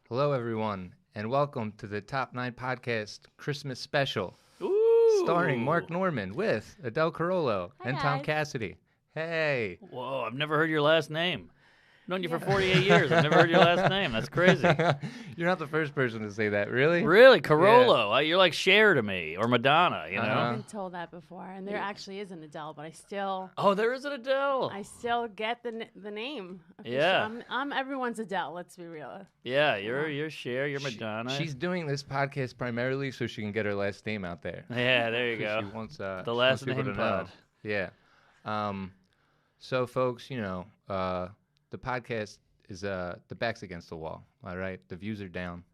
Hello, everyone, and welcome to the Top 9 Podcast Christmas Special, Ooh. starring Mark Norman with Adele Carollo Hi, and Tom guys. Cassidy. Hey. Whoa, I've never heard your last name. I've known you for 48 years. I've never heard your last name. That's crazy. You're not the first person to say that, really? Really? Carollo. You're like Cher to me, or Madonna, you know? Uh-huh. I've been told that before, and there actually is an Adele, but Oh, there is an Adele. I still get the name. Yeah. I'm everyone's Adele. Let's be real. Yeah, you're Cher, you're Madonna. She's doing this podcast primarily so she can get her last name out there. Yeah, there you go. She wants, The she last wants people name to know. pod. Yeah. So, folks, you know, the podcast is the back's against the wall, all right? The views are down.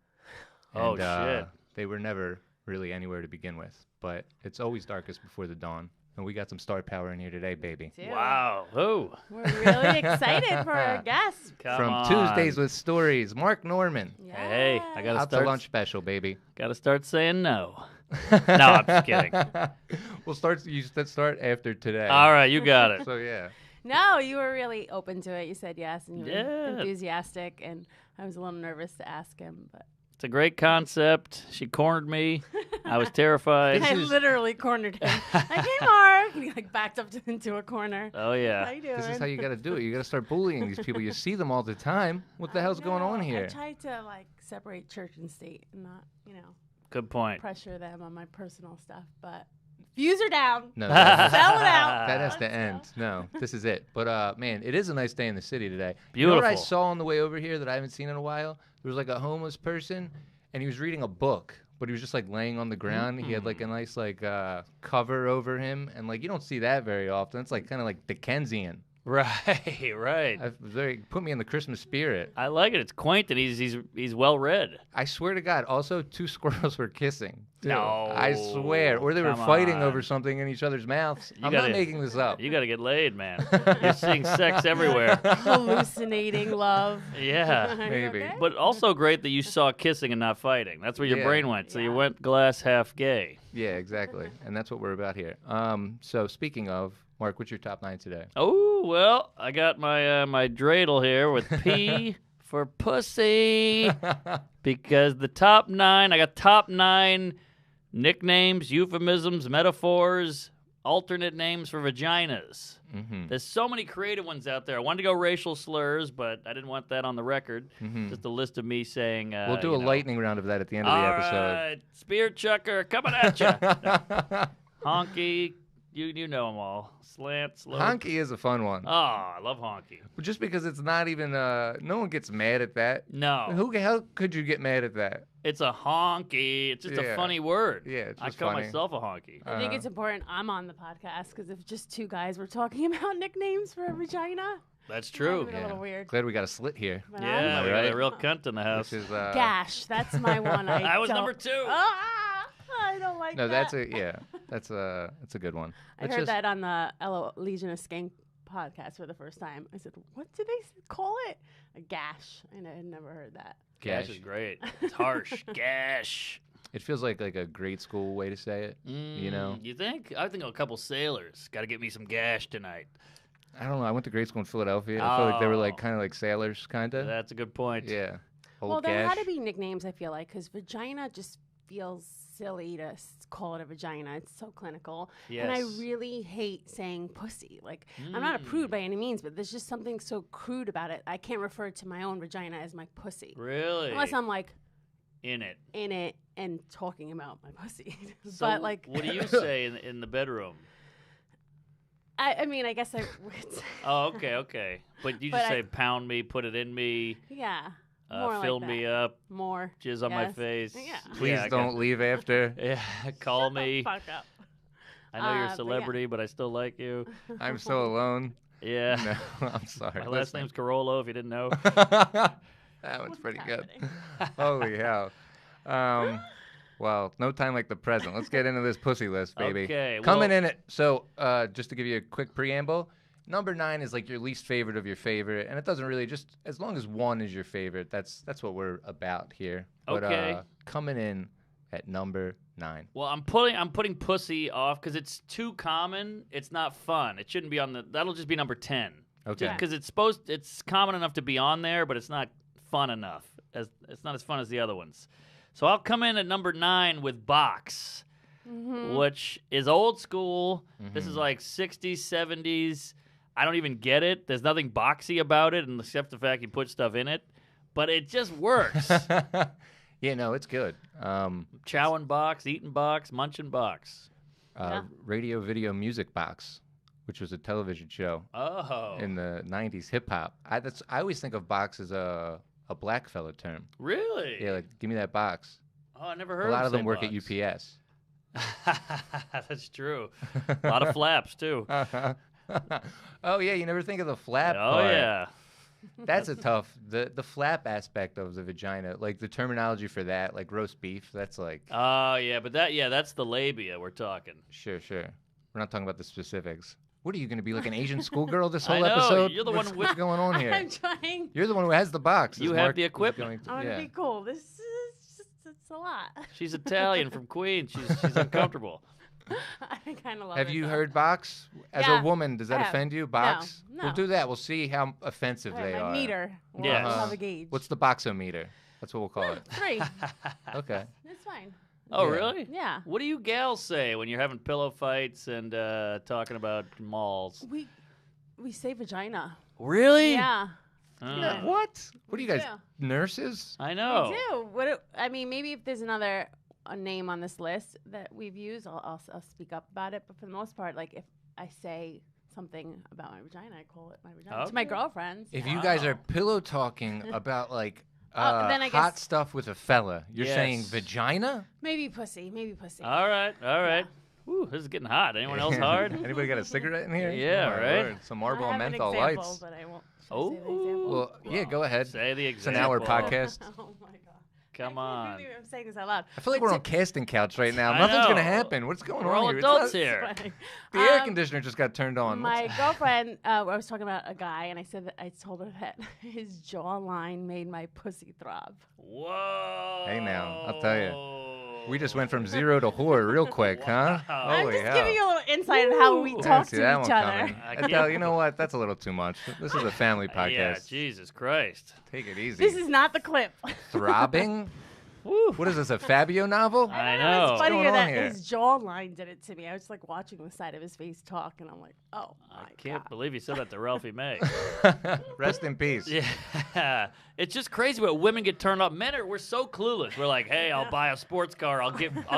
Oh, And, shit. They were never really anywhere to begin with, but it's always darkest before the dawn. And we got some star power in here today, baby. Too. Wow. Oh. We're really excited for our guests. Come From on. Tuesdays with Stories, Mark Norman. Hey, I gotta Out to start. lunch special, baby. Gotta start saying no. No, I'm just kidding. We'll start. You start after today. All right, you got it. So yeah. No, you were really open to it. You said yes, and you were Yeah. enthusiastic, and I was a little nervous to ask him, but It's a great concept. She cornered me. I was terrified. I literally cornered him. Hey, Mark, and he like backed up into a corner. Oh, How yeah. you doing? This is how you got to do it. You got to start bullying these people. You see them all the time. What the hell's going on I here? tried to like separate church and state and not, Good point. pressure them on my personal stuff, but views are down. No, Sell it out. that has to Let's end. No, this is it. But man, it is a nice day in the city today. Beautiful. You know what I saw on the way over here that I haven't seen in a while? There was like a homeless person, and he was reading a book, but he was just like laying on the ground. He had like a nice like cover over him, and like you don't see that very often. It's like kind of like Dickensian. Right, right. Put me in the Christmas spirit. I like it. It's quaint and he's well read. I swear to God. Also, two squirrels were kissing. too. No. I swear. Or they were Come fighting on. over something in each other's mouths. I'm gotta- not making this up. You got to get laid, man. You're seeing sex everywhere. Hallucinating love. Yeah. Are you Maybe. okay? But also great that you saw kissing and not fighting. That's where your Yeah. brain went. So you Yeah. went glass half gay. Yeah, exactly. And that's what we're about here. So speaking of, Mark, what's your top 9 today? Oh, well, I got my my dreidel here with P for pussy. Because the top 9, I got top 9 nicknames, euphemisms, metaphors, alternate names for vaginas. Mm-hmm. There's so many creative ones out there. I wanted to go racial slurs, but I didn't want that on the record. Mm-hmm. Just a list of me saying. We'll do a lightning round of that at the end of All the episode. right, spear chucker coming at you. Honky, you know them all. Slant, slow. Honky is a fun one. Oh, I love honky. Just because it's not even, no one gets mad at that. No, How could you get mad at that? it's a honky. It's just Yeah. a funny word. Yeah, it's I just call funny. myself a honky. I think it's important I'm on the podcast because if just two guys were talking about nicknames for a vagina, That's that true. would've been a little weird. Glad we got a slit here. But Yeah, I'm we got right. a real cunt in the house. Which is, Gash. That's my one. I was don't- number 2. Ah, I don't like no, that. that's a good one. I It's heard just- that on the Legion of Skank podcast for the first time. I said, "What do they call it? A gash?" And I had never heard that. Gash is great. It's harsh. Gash. It feels like a grade school way to say it. You know? You think? I think a couple sailors. Got to get me some gash tonight. I don't know. I went to grade school in Philadelphia. I feel like they were like Oh. kind of like sailors, kind of. That's a good point. Yeah. Old Well, there gash. had to be nicknames. I feel like because vagina just feels silly to call it a vagina. It's so clinical, Yes. and I really hate saying pussy. Like I'm not a prude by any means, but there's just something so crude about it. I can't refer to my own vagina as my pussy Really? unless I'm like in it. in it and talking about my pussy. So but like, what do you say in the bedroom? I mean, I guess I would. Say, Oh, okay. But you But just I- say pound me, put it in me, yeah, more fill like me that. up, More. jizz on my Yes. face. Yeah. Please Yeah, I don't leave after. got- Yeah, call Shut the me. fuck up. I know you're a but yeah. celebrity, but I still like you. I'm so alone. Yeah. No, I'm sorry. My last Listen. name's Carollo, if you didn't know. That one's What's pretty good. happening? Holy hell. Well, no time like the present. Let's get into this pussy list, baby. Okay, Coming well- in it. So, just to give you a quick preamble, number 9 is like your least favorite of your favorite, and it doesn't really just as long as one is your favorite. That's what we're about here. But, Okay. Coming in at number 9. Well, I'm putting pussy off because it's too common. It's not fun. It shouldn't be on the. That'll just be number 10. Okay. Because it's common enough to be on there, but it's not fun enough. it's not as fun as the other ones. So I'll come in at number 9 with box, which is old school. This is like 60s, 70s. I don't even get it. There's nothing boxy about it, except the fact you put stuff in it. But it just works. Yeah, no, it's good. Chowing box, eating box, munching box. Radio, video, music box, which was a television show in the 90s, hip hop. I always think of box as a black fella term. Really? Yeah, like, give me that box. Oh, I never heard A lot of them say work box. at UPS. That's true. A lot of flaps, too. Oh, yeah, you never think of the flap Oh, part. yeah. That's a tough, the flap aspect of the vagina, like the terminology for that, like roast beef, that's like. Oh, yeah, but that's the labia we're talking. Sure. We're not talking about the specifics. What are you going to be, like an Asian schoolgirl this whole I know, episode? you're the what's, one what's going on here? I'm trying. You're the one who has the box. You as have Mark the is equipment. I want to be cool. This is just, it's a lot. She's Italian from Queens. She's uncomfortable. I kind of love Have it, you though. heard box? As Yeah, a woman, does I that have. offend you? Box? No. We'll do that. We'll see how offensive All right, they my are. meter. We'll, Yes. we'll have a gauge. What's the boxometer? That's what we'll call it. 3? Okay. It's fine. Oh, Yeah. really? Yeah. What do you gals say when you're having pillow fights and talking about malls? We say vagina. Really? Yeah. Uh, What? What are you guys, do. nurses? I know. We do. I mean, maybe if there's another name on this list that we've used, I'll speak up about it. But for the most part, like if I say something about my vagina, I call it my vagina. To my Okay. girlfriends. If yeah. you guys are pillow talking about like then I hot guess- stuff with a fella, you're saying Yes. vagina? Maybe pussy. All right. Whew, this is getting hot. Anyone else hard? Anybody got a cigarette in here? Yeah, Oh, my right. Lord. Some Marlboro I have menthol an example, lights. But I won't. Should I say the Oh. example? Well, yeah, go ahead. Say the It's an example. hour podcast. Oh my god. Come I on. can't believe I'm saying this out loud. I feel like we're on casting couch right now. I Nothing's going to know. happen. What's going We're on all here? It's adults not- here. The air conditioner just got turned on. My girlfriend, I was talking about a guy, and I said that I told her that his jawline made my pussy throb. Whoa. Hey, now, I'll tell you. We just went from 0 to whore real quick, huh? Wow. I'm Holy just hell. giving you a little insight on how we Ooh. I talk didn't see to that each one other. coming. I Adele, can't- you know what? That's a little too much. This is a family podcast. Yeah, Jesus Christ. Take it easy. This is not the clip. Throbbing? Woo. What is this, a Fabio novel? I It's know. funnier going on that here? his jawline did it to me. I was like watching the side of his face talk, and I'm like, oh my I can't god. believe you said that to Ralphie May. Rest in peace. Yeah, it's just crazy what women get turned up. We're so clueless. We're like, hey, I'll buy a sports car. I'll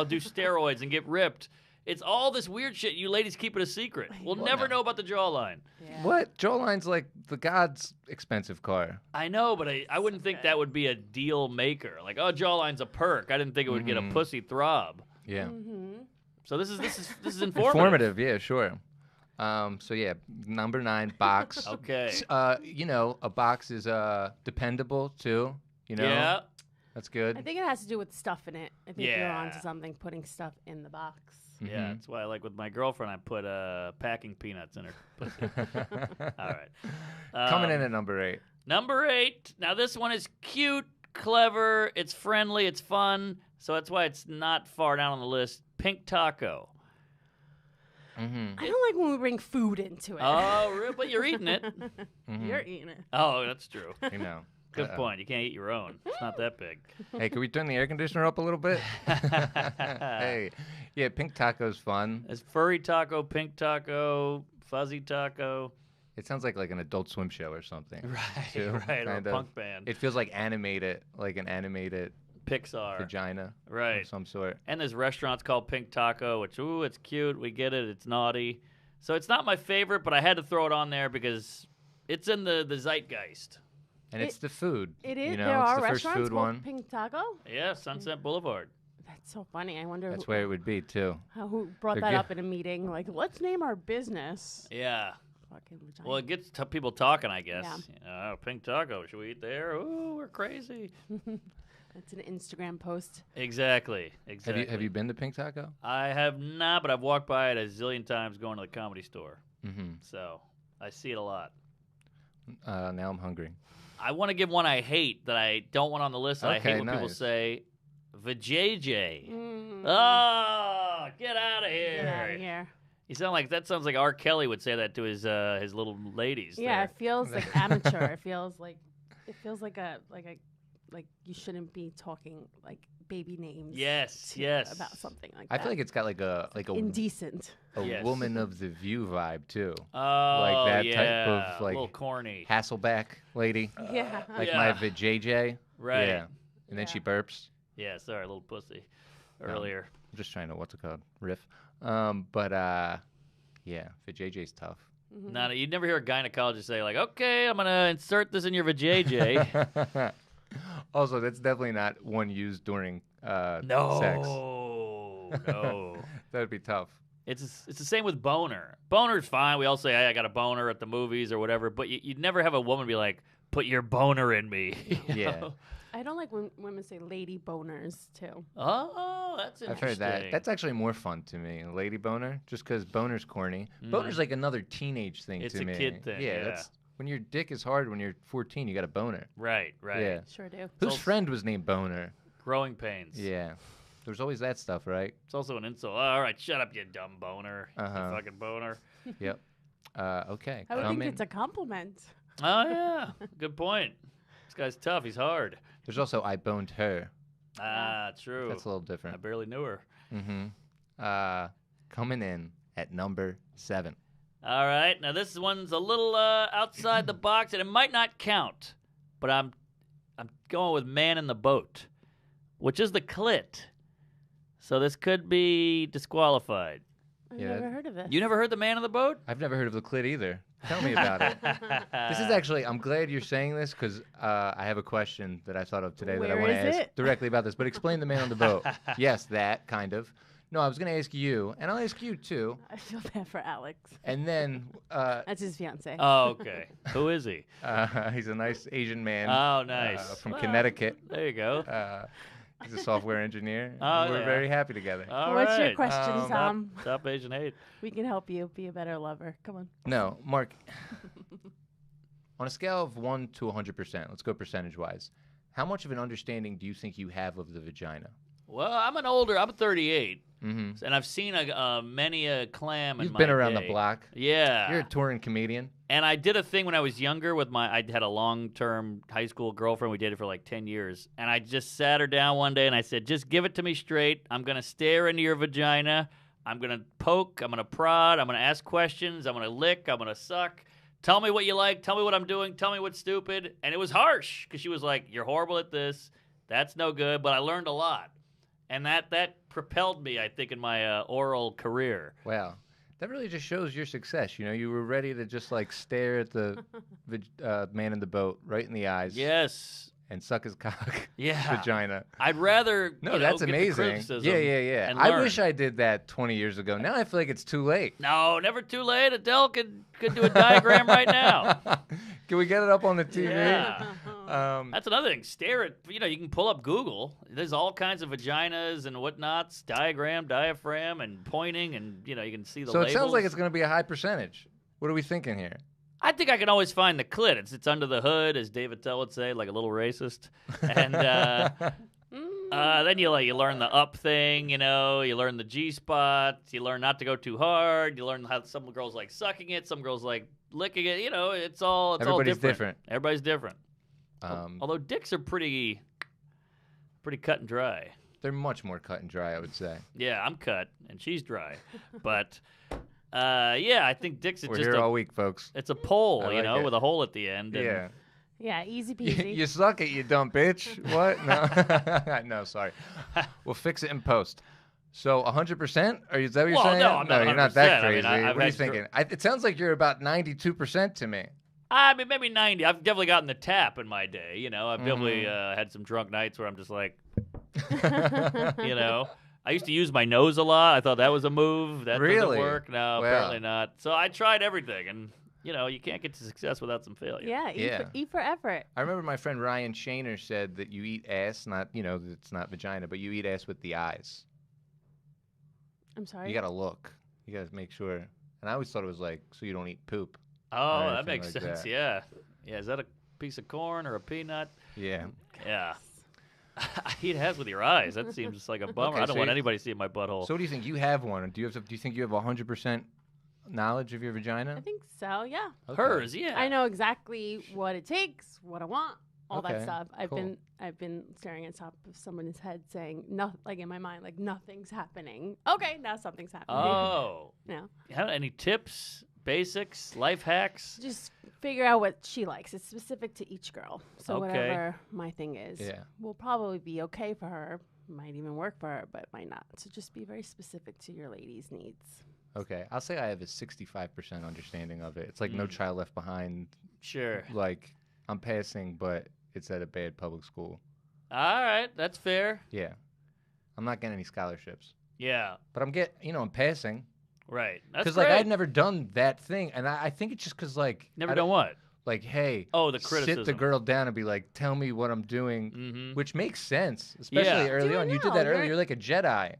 do steroids and get ripped. It's all this weird shit. You ladies keep it a secret. We'll never know about the jawline. Yeah. What? Jawline's like the god's expensive car. I know, but I wouldn't think that would be a deal maker. Like, oh, jawline's a perk. I didn't think it would get a pussy throb. Yeah. Mm-hmm. So this is informative. Informative, yeah, sure. So yeah, number 9, box. Okay. You know, a box is dependable too. You know, Yeah. that's good. I think it has to do with stuff in it. I think you're Yeah. onto something, putting stuff in the box. Yeah, Mhm. that's why I like with my girlfriend. I put packing peanuts in her pussy. All right. Coming in Um, at number 8. Number 8. Now this one is cute, clever, it's friendly, it's fun. So that's why it's not far down on the list. Pink taco. Mm-hmm. I don't like when we bring food into it. Oh, but you're eating it. Mm-hmm. You're eating it. Oh, that's true. You know. Good point. You can't eat your own. It's not that big. Hey, can we turn the air conditioner up a little bit? Hey, yeah, pink taco's fun. There's furry taco, pink taco, fuzzy taco. It sounds like an Adult Swim show or something. Right, too, right. Or a kind of. punk band. It feels like animated, like an animated Pixar. vagina Right. of some sort. And there's restaurants called Pink Taco, which, ooh, it's cute. We get it. It's naughty. So it's not my favorite, but I had to throw it on there because it's in the zeitgeist. And it's the food. It is. You know, There it's are the first restaurants food called one. Pink Taco. Yeah, Sunset Boulevard. That's so funny. I wonder That's where it would be too. who brought They're that good. up in a meeting. Like, let's name our business. Yeah. Fucking vagina. Well, it gets people talking, I guess. Yeah. You know, oh, Pink Taco. Should we eat there? Ooh, we're crazy. It's an Instagram post. Exactly. Exactly. Have you been to Pink Taco? I have not, but I've walked by it a zillion times going to the Comedy Store. Mm-hmm. So I see it a lot. Now I'm hungry. I want to give one I hate that I don't want on the list. That I Okay, hate when people nice. say, VaJayJay. Mm. Oh, get out of here. Get out of here. You sound like that. Sounds like R. Kelly would say that to his little ladies. Yeah, there. it feels like amateur. It feels like a like you shouldn't be talking like baby names. Yes, yes. About something like I that. feel like it's got like a indecent. Yes. Woman of the View vibe too. Oh, that yeah. type of, like, a little corny. Hasselback lady, Yeah. like Yeah. my VaJayJay. Right. Yeah. And then she burps. Yeah, sorry, little pussy. Um, Earlier. I'm just trying to what's it called riff. Yeah, VaJayJay's tough. Mhm. No, you'd never hear a gynecologist say like, "Okay, I'm gonna insert this in your VaJayJay." Also, that's definitely not one used during sex. No. That would be tough. It's the same with boner. Boner's fine. We all say, "Hey, I got a boner" at the movies or whatever. But you'd never have a woman be like, "Put your boner in me." you Yeah. know? I don't like when women say lady boners too. Oh, that's I've interesting. heard that. That's actually more fun to me, lady boner, just because boner's corny. Boner's like another teenage thing It's to a me. kid thing, yeah. That's when your dick is hard when you're 14, you got a boner. right. Yeah. Sure do. Whose friend was named Boner? Growing pains. Yeah. There's always that stuff, right? It's also an insult. All right, shut up, you dumb boner. Uh-huh. You fucking boner. Yep. Okay. I would Come think in. it's a compliment. Oh yeah, good point. This guy's tough. He's hard. There's also I boned her. Ah, true. That's a little I different. barely knew her. Mm-hmm. Coming in at number 7. All right, now this one's a little outside the box, and it might not count, but I'm going with man in the boat, which is the clit. So this could be disqualified. I've Yeah. never heard of this. You never heard the man in the boat? I've never heard of the clit either. Tell me about it. This is actually, I'm glad you're saying this because I have a question that I thought of today that I Where want to is ask it? directly about this. But explain the man on the boat. Yes, that kind of. No, I was going to ask you, and I'll ask you too. I feel bad for Alex. And then That's his fiance. Oh, okay. Who is he? he's a nice Asian man. Oh, nice. From Well, Connecticut. There you go. He's a software engineer. Oh, and we're yeah. very happy together. All What's your right. question, Um, Tom? Stop Asian hate. We can help you be a better lover. Come on. No, Mark. On a scale of 1 to 100%, let's go percentage-wise. How much of an understanding do you think you have of the vagina? Well, I'm 38, Mm-hmm. and I've seen many a clam in You've my been around the day. block. Yeah. You're a touring comedian. And I did a thing when I was younger with I had a long-term high school girlfriend. We dated for like 10 years. And I just sat her down one day and I said, just give it to me straight. I'm going to stare into your vagina. I'm going to poke. I'm going to prod. I'm going to ask questions. I'm going to lick. I'm going to suck. Tell me what you like. Tell me what I'm doing. Tell me what's stupid. And it was harsh because she was like, you're horrible at this. That's no good. But I learned a lot. And that propelled me, I think, in my oral career. Wow. That really just shows your success. You know, you were ready to just like stare at the man in the boat right in the eyes. Yes. And suck his cock. Yeah. Vagina. I'd rather. No, you know, that's get the amazing. criticism Yeah. and I learn. wish I did that 20 years ago. Now I feel like it's too late. No, never too late. Adele could do a diagram right now. Can we get it up on the TV? Yeah. Um, That's another thing. Stare at, you can pull up Google. There's all kinds of vaginas and whatnots, diagram, diaphragm, and pointing, and, you can see the so labels. it sounds like it's going to be a high percentage. What are we thinking here? I think I can always find the clit. It's under the hood, as David Tell would say, like a little racist. And then you learn the up thing, you learn the G-spot, you learn not to go too hard, you learn how some girls like sucking it, some girls like licking it, it's all Everybody's different. different. Everybody's different. Um, Although dicks are pretty cut and dry. They're much more cut and dry, I would say. Yeah, I'm cut and she's dry. But I think dicks are We're just here all week, folks. it's a pole, I like it. with a hole at the end. And Yeah. Yeah, easy You, peasy. you suck it, you dumb bitch. What? No. No, sorry. We'll fix it in post. So 100%? Is that what you're Well, saying? no, I'm not you're not that 100%. I mean, crazy. I've what are you had thinking? It sounds like you're about 92% to me. I mean, maybe 90. I've definitely gotten the tap in my day. I've definitely had some drunk nights where I'm just like, I used to use my nose a lot. I thought that was a move. That Really? doesn't work. No, Wow. apparently not. So I tried everything, and you can't get to success without some failure. Yeah, eat for effort. I remember my friend Ryan Shaner said that you eat ass, not, it's not vagina, but you eat ass with the eyes. I'm sorry. You got to look. You got to make sure. And I always thought it was like, so you don't eat poop. Oh, Or that anything makes like sense. that. Yeah. Yeah. Is that a piece of corn or a peanut? Yeah. Yeah. Eat ass with your eyes. That seems like a bummer. Okay, I don't so want you- anybody seeing my butthole. So what do you think? You have one. Do you think you have 100% knowledge of your vagina? I think so, yeah. Okay. Hers, yeah. I know exactly what it takes, what I want. all that Okay, stuff. cool. I've been staring at top of someone's head, saying nothing, like in my mind, like nothing's happening. Okay, now something's happening. Oh. No, Any tips, basics, life hacks? just figure out what she likes. It's specific to each girl. So Okay. whatever my thing is, Yeah. will probably be okay for her. Might even work for her, but might not. So just be very specific to your lady's needs. Okay, I'll say I have a 65% understanding of it. It's like No Child Left Behind. Sure. Like I'm passing, but it's at a bad public school. All right, that's fair. Yeah, I'm not getting any scholarships, Yeah, but I'm passing right. That's because great. like I'd never done that thing, and I think it's just because like Never I done don't- what? Like, hey, Oh, the sit criticism. the girl down and be like, tell me what I'm doing, Mm-hmm. which makes sense, especially Yeah. early Dude, on. You did no, that earlier. you're- You're like a Jedi.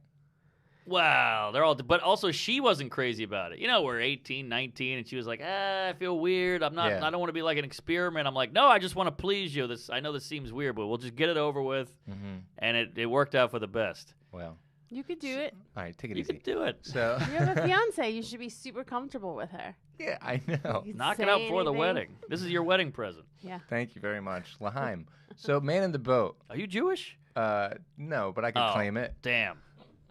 Wow, they're all, but also she wasn't crazy about it. We're 18, 19, and she was like, I feel weird. I'm not, Yeah. I don't want to be like an experiment. I'm like, no, I just want to please you. I know this seems weird, but we'll just get it over with. Mm-hmm. And it worked out for the best. Well, You could do it. all right, take it You easy. can do it. So, You have a fiance. You should be super comfortable with her. yeah, I know. You can Knock it say out before the anything. wedding. This is your wedding present. Yeah. Thank you very much, Laheim. So, Man in the Boat. Are you Jewish? No, but I could Oh. claim it. Damn.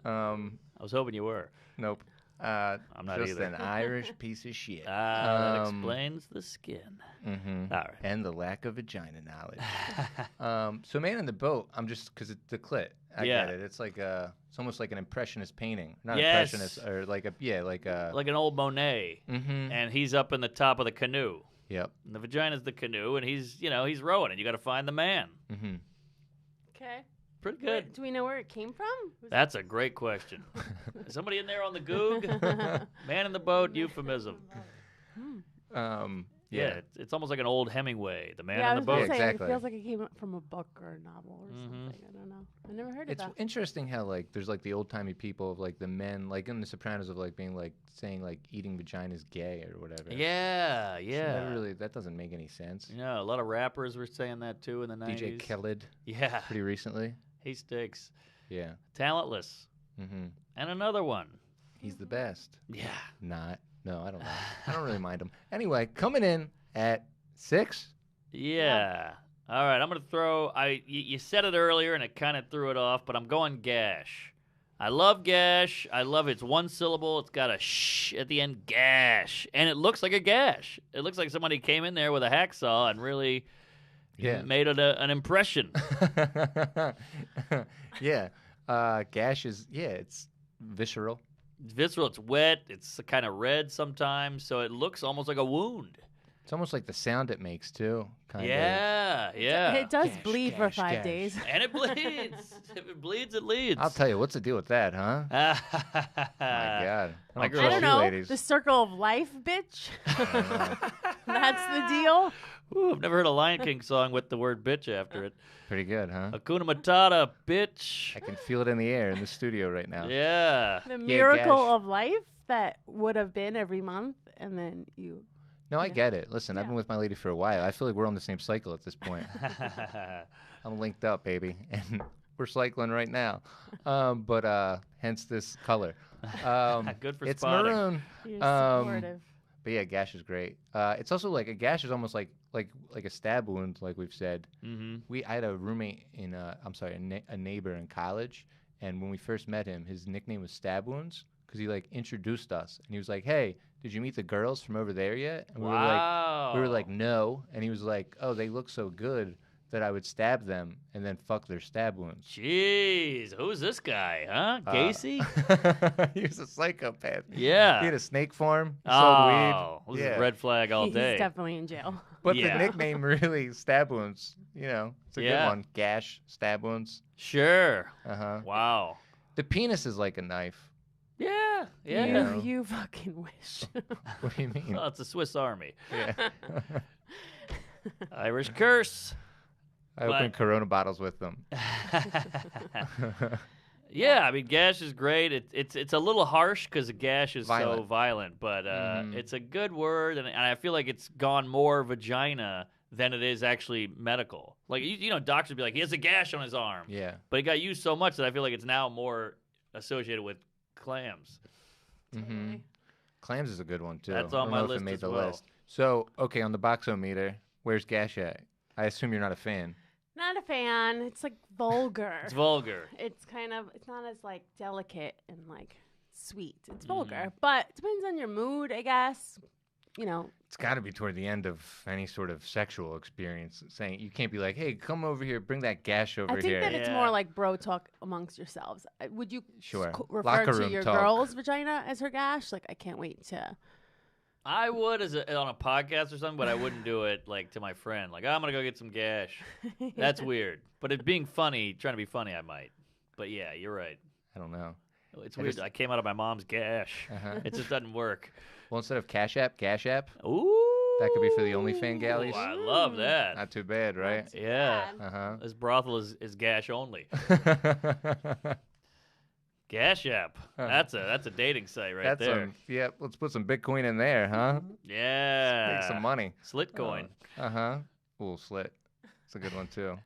Um, I was hoping you were. nope. I'm not just either. an Irish piece of shit. That Um, explains the skin. Mm-hmm. All right. And the lack of vagina knowledge. So Man in the Boat, I'm just because it's the clit. I Yeah. get it. It's like it's almost like an impressionist painting, not Yes. impressionist, or like a Like an old Monet. Mm-hmm. And he's up in the top of the canoe. Yep. And the vagina's the canoe, and he's rowing it. You got to find the man. Mm-hmm. Okay. Pretty good. Do we know where it came from? Was That's a great question. Is somebody in there on the Goog? Man in the boat euphemism. Yeah, it's almost like an old Hemingway, the man yeah, I in was the gonna boat. say, exactly. it feels like it came from a book or a novel or Mhm. something. I don't know. I never heard of It's that. interesting how like there's like the old timey people of like the men like in The Sopranos of like being like saying like eating vagina is gay or whatever. Yeah, So yeah. that doesn't make any sense. Yeah, a lot of rappers were saying that too in the 90s. DJ Khaled Yeah, pretty recently. he sticks. Yeah. Talentless. Mm-hmm. And another one. He's the best. Yeah. Not. No, I don't know. I don't really mind him. Anyway, coming in at 6. Yeah. All right, I'm going to throw you said it earlier and it kind of threw it off, but I'm going gash. I love gash. I love it's one syllable. It's got a shh at the end, gash. And it looks like a gash. It looks like somebody came in there with a hacksaw and really made it an impression. Yeah. Gash is it's visceral. It's visceral. It's wet. It's kind of red sometimes, so it looks almost like a wound. It's almost like the sound it makes too. Kind Yeah, yeah. It does Gash, bleed for gash, 5 gash. days. And it bleeds. If it bleeds, it leads. I'll tell you, what's the deal with that, huh? My My God. my I girl- I trust don't you know. ladies. The circle of life, bitch. That's the deal. Ooh, I've never heard a Lion King song with the word bitch after it. Pretty good, huh? Hakuna Matata, bitch. I can feel it in the air in the studio right now. Yeah. The miracle gash. of life that would have been every month, and then you. No, I Yeah. get it. Listen, I've Yeah. been with my lady for a while. I feel like we're on the same cycle at this point. I'm linked up, baby, and we're cycling right now. But hence this color. Good for It's spotting. maroon. You're Um, supportive. But yeah, gash is great. It's also like a gash is almost like a stab wound, like we've said. Mm-hmm. I had a roommate in a neighbor in college, and when we first met him, his nickname was Stab Wounds because he like introduced us, and he was like, "Hey, did you meet the girls from over there yet?" And Wow. we were like, "No," and he was like, "Oh, they look so good that I would stab them and then fuck their stab wounds." Jeez, who's this guy, huh? Gacy? He was a psychopath. Yeah. He had a snake farm. He sold weed. Oh, this is Yeah. a red flag all He's day. definitely in jail. But Yeah. the nickname really stab wounds. It's a Yeah. good one. Gash, stab wounds. Sure. Uh-huh. Wow. The penis is like a knife. Yeah. Yeah. Yeah. You fucking wish. What do you mean? Well, it's a Swiss Army. Yeah. Irish curse. I open Corona bottles with them. Yeah, I mean, gash is great. It's a little harsh because gash is so Violent. violent, but Mhm. it's a good word, and I feel like it's gone more vagina than it is actually medical. Like doctors would be like, he has a gash on his arm, Yeah. but it got used so much that I feel like it's now more associated with clams. Mm-hmm. Clams is a good one too. That's I on don't my know if it list made as the well. list. So, okay, on the boxometer, where's gash at? I assume you're not a fan. Not a fan. It's like vulgar. It's vulgar. It's not as like delicate and like sweet. It's vulgar, but it depends on your mood, I guess. You know, It's got to be toward the end of any sort of sexual experience. Saying you can't be like, "Hey, come over here, bring that gash over I think here." that it's Yeah. more like bro talk amongst yourselves. Would you Sure. refer Locker to room your talk. girl's vagina as her gash? Like, I can't wait to. I would on a podcast or something, but I wouldn't do it like to my friend. Like, I'm gonna go get some gash. That's weird. But it being funny, trying to be funny, I might. But yeah, you're right. I don't know. It's weird. I came out of my mom's gash. Uh-huh. It just doesn't work. Well, instead of Cash App, Gash App. Ooh. That could be for the OnlyFans galleys. Ooh, I love that. Not too bad, right? Yeah. Uh This brothel is gash only. huh. Gash app. That's a dating site right there. Yeah, let's put some Bitcoin in there, huh? Yeah. Make some money. Slitcoin. Uh huh. Ooh, slit. It's a good one too.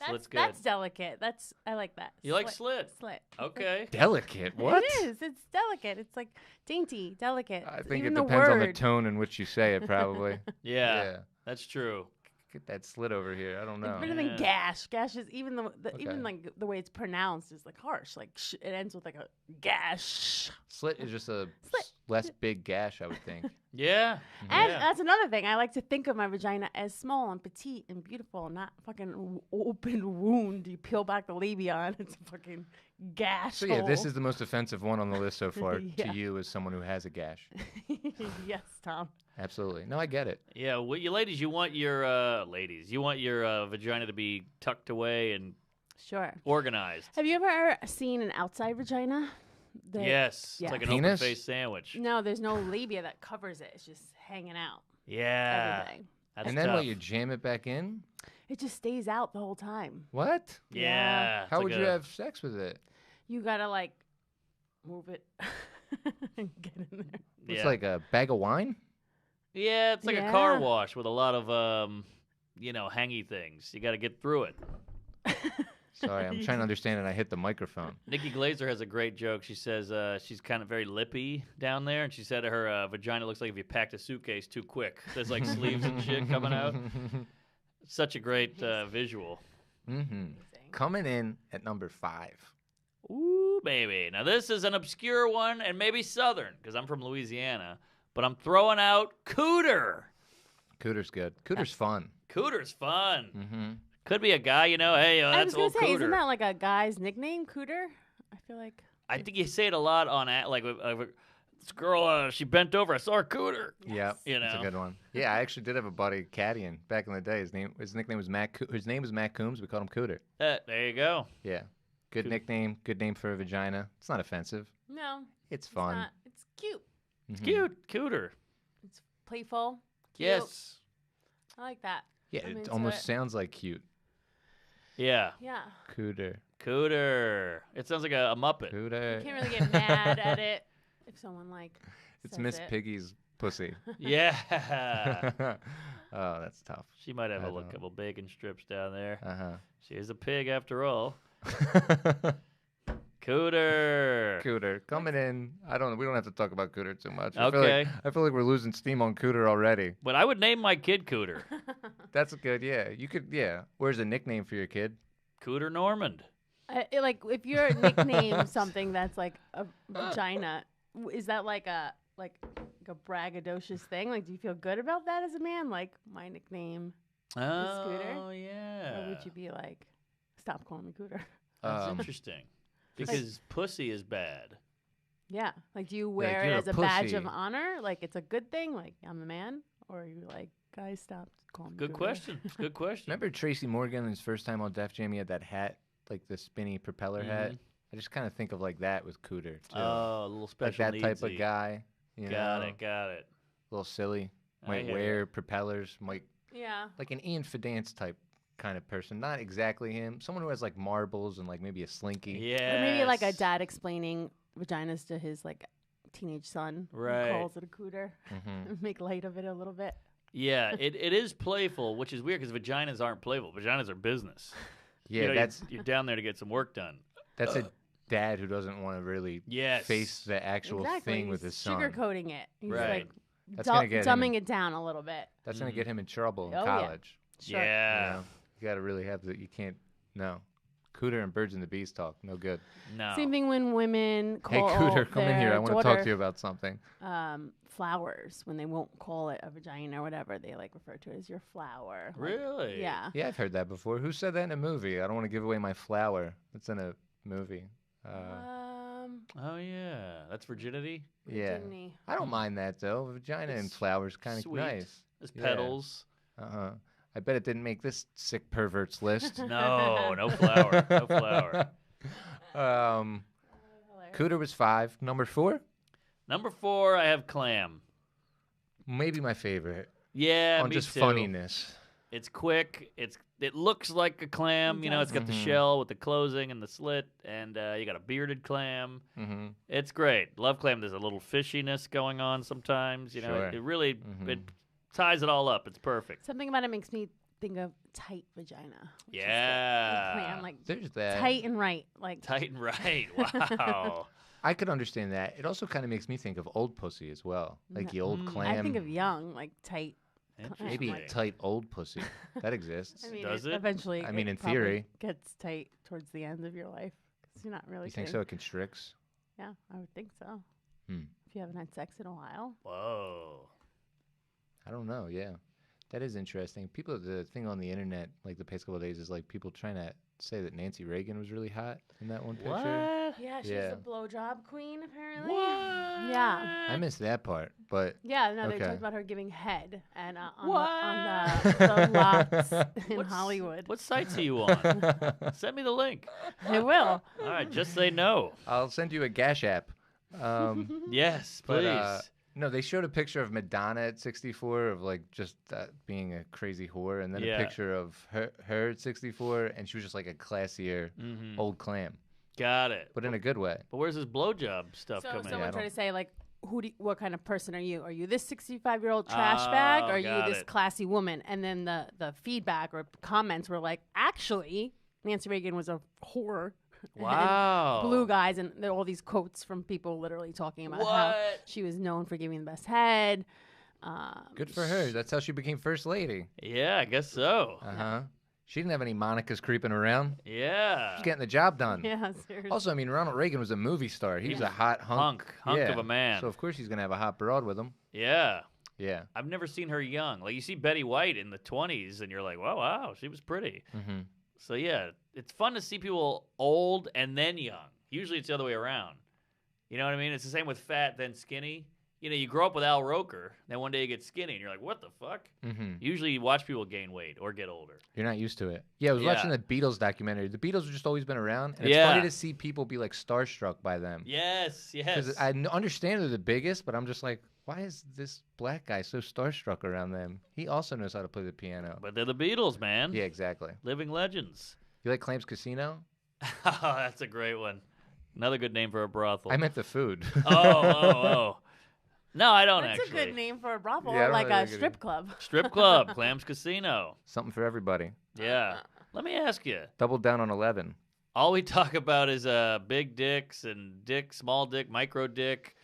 Slit's good. That's delicate. I like that. You like slit? Slit. Okay. Delicate. What? It is. It's delicate. It's like dainty, delicate. I think Even it the depends on the word. tone in which you say it, probably. Yeah. That's true. Get that slit over here. I don't know. It's better Yeah. than gash. Gash is even Okay. even like the way it's pronounced is like harsh. Like it ends with like a gash. Slit is just a Slit. less big gash, I would think. Yeah. And Yeah. that's another thing. I like to think of my vagina as small and petite and beautiful, not fucking open wound. You peel back the labia and it's a fucking gash. So yeah, this hole. is the most offensive one on the list so far Yeah. to you as someone who has a gash. Yes, Tom. Absolutely. No, I get it. Yeah. Well, you ladies, you want your vagina to be tucked away and Sure. organized. Have you ever seen an outside vagina? Yes. Yeah. It's like an Penis? open-faced sandwich. No, there's no labia that covers it. It's just hanging out. Yeah. Everything. That's and then tough. what, you jam it back in? It just stays out the whole time. What? Yeah. How it's would like you a- have sex with it? You gotta like move it and get in there. Yeah. It's like a bag of wine? Yeah, it's like a car Yeah. wash with a lot of hangy things. You got to get through it. Sorry, I'm trying to understand and I hit the microphone. Nikki Glazer has a great joke. She says she's kind of very lippy down there, and she said her vagina looks like if you packed a suitcase too quick. There's like sleeves and shit coming out. Such a great visual. Mm-hmm. Coming in at number 5. Ooh, baby. Now, this is an obscure one and maybe Southern because I'm from Louisiana, but I'm throwing out cooter. Cooter's good. Cooter's fun. Cooter's fun. Mm-hmm. Could be a guy, hey, I was that's gonna old say, cooter. isn't that like a guy's nickname, Cooter? I feel like. I think you say it a lot on this girl, she bent over. I saw her cooter. Yeah, You that's a know. good one. Yeah, I actually did have a buddy, Caddian, back in the day. His nickname was Matt. His name was Matt Coombs. We called him Cooter. There you go. Yeah, good nickname. Good name for a vagina. It's not offensive. No, It's it's fun. not. It's cute. It's Mhm. cute. Cooter. It's playful. Cute. Yes. I like that. Yeah, I'm it into almost it. sounds like cute. Yeah. Yeah. Cooter. Cooter. It sounds like a Muppet. Cooter. You can't really get mad at it if someone like. It's says Miss it. Piggy's pussy. Yeah. Oh, that's tough. She might have I a don't- couple bacon strips down there. Uh She is a pig after all. huh. Cooter. Cooter coming in. We don't have to talk about Cooter too much. Okay. I feel like we're losing steam on Cooter already. But I would name my kid Cooter. That's good. Yeah, you could. Yeah. Where's a nickname for your kid? Cooter Normand. Like if you're nickname something that's like a vagina, is that like a braggadocious thing? Like, do you feel good about that as a man? Like my nickname, Scooter? Oh, yeah. or would you be like, stop calling me Cooter? That's interesting. Because pussy is bad. Yeah. Like, do you Like, wear it you're a as a badge of pussy. honor? Like, it's a good thing. Like, I'm a man, or are you like, guys, stop calling me Good Cooter? question. Good question. Remember Tracy Morgan, his first time on Def Jam, he had that hat, like the spinny propeller hat. Mhm. I just kind of think of like that with Cooter too. Oh, a little like special that type of needsy. guy. You Got know, it. Got it. A little silly. I Might hear wear propellers. Might Yeah. like an Ian Fidance type kind of person. Not exactly him. Someone who has like marbles and like maybe a slinky. Yeah. Or maybe like a dad explaining vaginas to his like teenage son. who Right. calls it a cooter. Hmm. Make light of it a little bit. Yeah, it is playful, which is weird because vaginas aren't playful. Vaginas are business. Yeah, You know, that's you're down there to get some work done. that's a dad who doesn't want to really Yes. face the actual Exactly. thing with He's his son. sugarcoating it. He's Right. like That's gonna get him dumbing it down a little bit. That's gonna get him in trouble in Oh, yeah. college. Sure. Yeah. You got to really have the. You can't. No. Cooter and birds and the bees talk. No good. No. Same thing when women Hey, call Cooter, come in here. their I want to talk to you about something. flowers when they won't call it a vagina or whatever. They like refer to it as your flower. Like, Really? yeah. Yeah, I've heard that before. Who said that in a movie? I don't want to give away my flower. It's in a movie. Oh yeah, that's virginity. Yeah. Virginie. I don't mind that though. Vagina and It's flowers kind of sweet. nice. There's Yeah. petals. I bet it didn't make this sick perverts list. No, no flower. No flower. Cooter was 5. Number 4, Number 4, I have Clam. maybe my favorite. Yeah, on me just too. funniness. It's quick. It looks like a clam. You know, it's got the shell with the closing and the slit, and you got a bearded clam. Mm-hmm. It's great. Love Clam. There's a little fishiness going on sometimes. You know, Sure. it really it ties it all up. It's perfect. Something about it makes me think of tight vagina. which is Yeah. good. Like, clam, like There's that. tight and right. Like Tight and right. Wow. I could understand that. It also kind of makes me think of old pussy as well, like the old clam. I think of young, like tight. maybe Interesting. tight old pussy. That exists. I mean, Does it? eventually. I mean, in probably theory. gets tight towards the end of your life because you're not really. You think getting- so? It constricts. Yeah, I would think so. Hmm. If you haven't had sex in a while. Whoa. I don't know. Yeah, that is interesting. People, the thing on the internet, like the past couple of days, is like people trying to say that Nancy Reagan was really hot in that one picture. What? Yeah, she's Yeah. the blowjob queen apparently. What? Yeah. I missed that part, but Yeah, no, they Okay. talked about her giving head and on What? the lots in What's- Hollywood. What sites are you on? Send me the link. I will. All right, just say no. I'll send you a Gash app. Yes, But, please. No, they showed a picture of Madonna at 64 of like just being a crazy whore, and then Yeah. a picture of her at 64, and she was just like a classier old clam, Got it. but in a good way. But where's this blowjob stuff So coming someone in? tried to say like, what kind of person are you? Are you this 65-year-old trash bag? Or are you got this it. classy woman? And then the feedback or comments were like, actually, Nancy Reagan was a whore. Wow. Blue guys, and there are all these quotes from people literally talking about how What? she was known for giving the best head. Good for her. That's how she became first lady. Yeah, I guess so. She didn't have any Monicas creeping around. Yeah. She's getting the job done. Yeah, seriously. Also, I mean, Ronald Reagan was a movie star. He was a hot hunk. Hunk Yeah. of a man. So of course he's gonna have a hot broad with him. Yeah. Yeah. I've never seen her young. Like you see Betty White in the 20s and you're like, wow, she was pretty. Mm-hmm. So yeah, it's fun to see people old and then young. Usually it's the other way around. You know what I mean? It's the same with fat then skinny. You know, you grow up with Al Roker, then one day you get skinny and you're like, what the fuck? Mm-hmm. Usually you watch people gain weight or get older. You're not used to it. Yeah, I was Yeah. watching the Beatles documentary. The Beatles have just always been around, and it's Yeah. funny to see people be like starstruck by them. Yes, Because yes. I understand they're the biggest, but I'm just like, why is this black guy so starstruck around them? He also knows how to play the piano. But they're the Beatles, man. Yeah, exactly. Living legends. You like Clams Casino? Oh, that's a great one. Another good name for a brothel. I meant the food. Oh. No, I don't That's actually. a good name for a brothel, Yeah, I or don't like really a like it strip either. club. Strip club, Clams Casino. Something for everybody. Yeah. Let me ask you. Double down on 11. All we talk about is big dicks and dick, small dick, micro dick.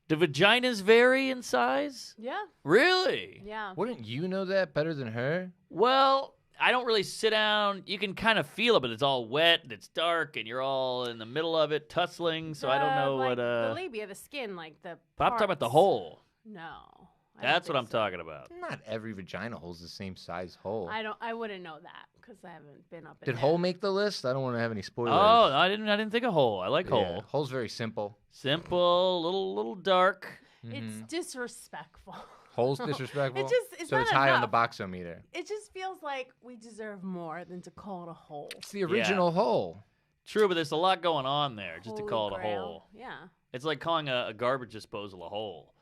Do vaginas vary in size? Yeah, Really? yeah. Wouldn't you know that better than her? Well, I don't really sit down. You can kind of feel it, but it's all wet and it's dark and you're all in the middle of it, tussling. So I don't know like what. the labia, the skin, like the. But I'm talking about the parts. hole. No. I don't That's what think I'm so. talking about. Not every vagina hole's the same size hole. I wouldn't know that because I haven't been up. in Did there. hole make the list? I don't want to have any spoilers. Oh, no, I didn't think of hole. I like Yeah, hole. Hole's very simple. Simple, little dark. It's disrespectful. Hole's disrespectful. It's so not it's high on the enough. boxometer. It just feels like we deserve more than to call it a hole. It's the original hole. True, but there's a lot going on there just to Holy call it a grail. hole. Yeah. It's like calling a garbage disposal a hole.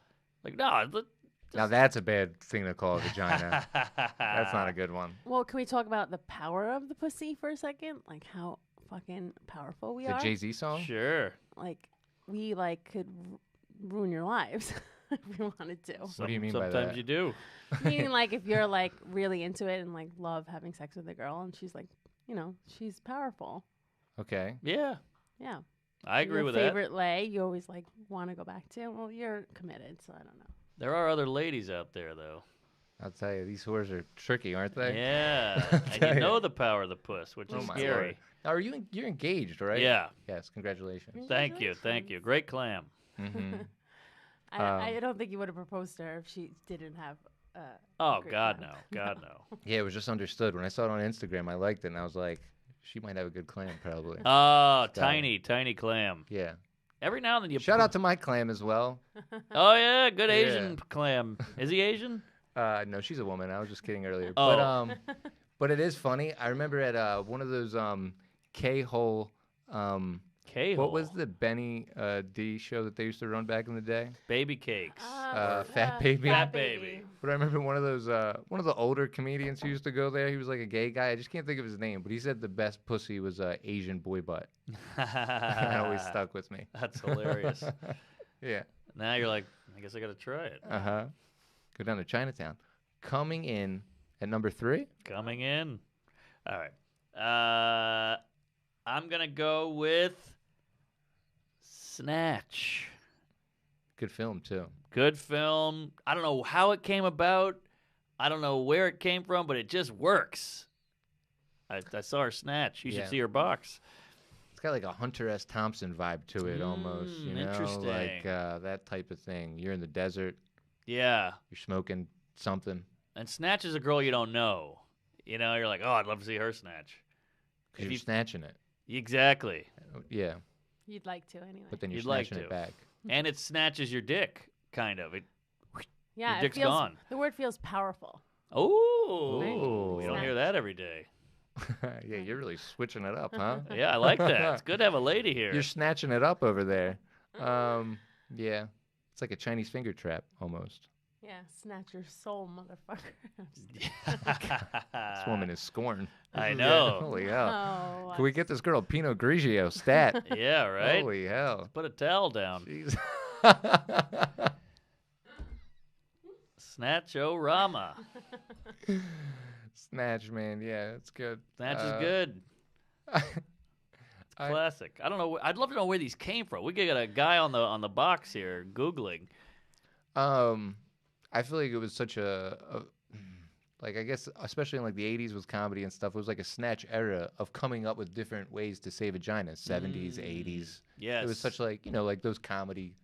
Like, no. Now that's a bad thing to call a vagina. That's not a good one. Well, can we talk about the power of the pussy for a second? Like how fucking powerful we The are. Jay-Z song? Sure. Like we could ruin your lives if we wanted to. What do you mean by Sometimes that? you do. Meaning like if you're like really into it and like love having sex with a girl and she's like, she's powerful. Okay. Yeah, Yeah. I agree Your with favorite lay you always like want to go back to. Well, you're committed, so I don't know. that. There are other ladies out there, though. I'll tell you, these whores are tricky, aren't they? Yeah. I'll And tell you ya. know the power of the puss, which Oh is my scary. Lord. Now, you're engaged, right? Yeah. Yes. Congratulations. Thank you. Thank you. Great clam. Mm-hmm. I don't think you would have proposed to her if she didn't have. Oh, great God, clam. no. God, no. Yeah, it was just understood. When I saw it on Instagram, I liked it, and I was like, she might have a good clam, probably. Oh, Got it. tiny clam. Yeah. Every now and then you Shout out to my clam as well. Oh, yeah. Good Yeah. Asian clam. Is he Asian? No, she's a woman. I was just kidding earlier. Oh. But it is funny. I remember at one of those K-hole. K-hole. What was the Benny D show that they used to run back in the day? Baby cakes. Fat Baby? Fat Baby. But I remember one of the older comedians who used to go there. He was like a gay guy. I just can't think of his name, but he said the best pussy was Asian boy butt. That always stuck with me. That's hilarious. Yeah. Now you're like, I guess I got to try it. Go down to Chinatown. Coming in at number 3. Coming in. All right. I'm going to go with Snatch. Good film too. Good film. I don't know how it came about. I don't know where it came from, but it just works. I saw her Snatch. You should Yeah. see her box. It's got like a Hunter S. Thompson vibe to it almost. You know, Interesting. like that type of thing. You're in the desert. Yeah. You're smoking something. And Snatch is a girl you don't know. You know, you're like, oh, I'd love to see her Snatch. Because If you're you- snatching it. Exactly. Yeah. You'd like to anyway. But then you're You'd like snatching to. it back. And it snatches your dick, kind of. yeah, your dick's it feels, gone. The word feels powerful. Oh, Ooh. we don't hear that every day. Yeah, you're really switching it up, huh? Yeah, I like that. It's good to have a lady here. You're snatching it up over there. Yeah. It's like a Chinese finger trap almost. Yeah, snatch your soul, motherfucker. This woman is scorned. I Yeah, know. holy hell. Oh, Can we get this girl Pinot Grigio stat? Yeah, right? Holy hell. Put a towel down. Jeez. Snatch-o-rama. Snatch, man. Yeah, it's good. Snatch is good. I- Classic. I don't know. I'd love to know where these came from. We could get a guy on the box here googling. I feel like it was such like I guess especially in like the 80s with comedy and stuff, it was like a Snatch era of coming up with different ways to say vagina. 70s, 80s. Yes. It was such like, like those comedy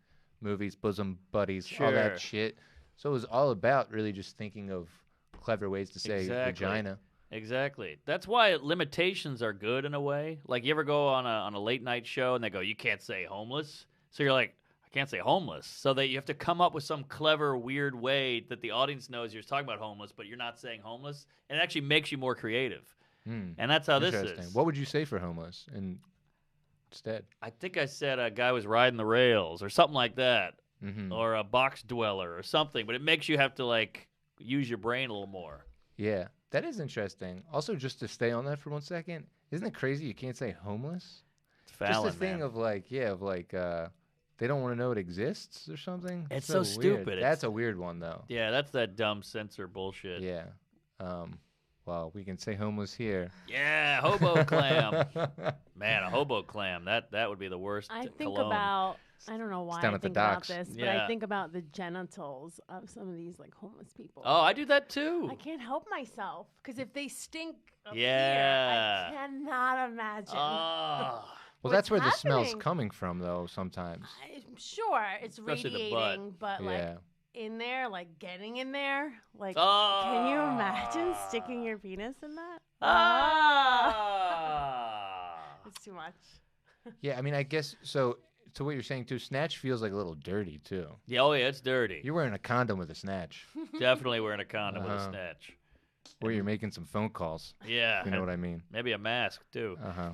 movies, Bosom Buddies, all Sure. that shit. So it was all about really just thinking of clever ways to say Exactly. vagina. Exactly. That's why limitations are good in a way. Like you ever go on a late night show and they go, you can't say homeless. So you're like, I can't say homeless. So that you have to come up with some clever, weird way that the audience knows you're talking about homeless, but you're not saying homeless. And it actually makes you more creative. And that's how this Interesting. is. What would you say for homeless instead? I think I said a guy was riding the rails or something like that. Mm-hmm. Or a box dweller or something. But it makes you have to like use your brain a little more. Yeah, that is interesting. Also, just to stay on that for 1 second, isn't it crazy you can't say homeless? It's Fallon, Just the thing man. of like, they don't want to know it exists or something. It's so so weird. stupid. That's a weird one though. Yeah, that's that dumb censor bullshit. Yeah. Well, we can say homeless here. Yeah, hobo clam. Man, a hobo clam. That would be the worst. I think cologne. about. I don't know why down I at the think about docks. this, but Yeah. I think about the genitals of some of these like homeless people. Oh, I do that too. I can't help myself because if they stink up Yeah. here, I cannot imagine. Oh. Well, that's where What's the smell's happening? coming from, though. Sometimes. I'm sure it's Especially the radiating, butt. but like Yeah. in there, like getting in there, like Oh. can you imagine sticking your penis in that? Ah. It's too much. Yeah. I mean, I guess so. To what you're saying too, Snatch feels like a little dirty too. Yeah, oh yeah, it's dirty. You're wearing a condom with a Snatch, Definitely wearing a condom with a Uh-huh. snatch. or you're making some phone calls. Yeah. You know what I mean? Maybe a mask too. Uh-huh.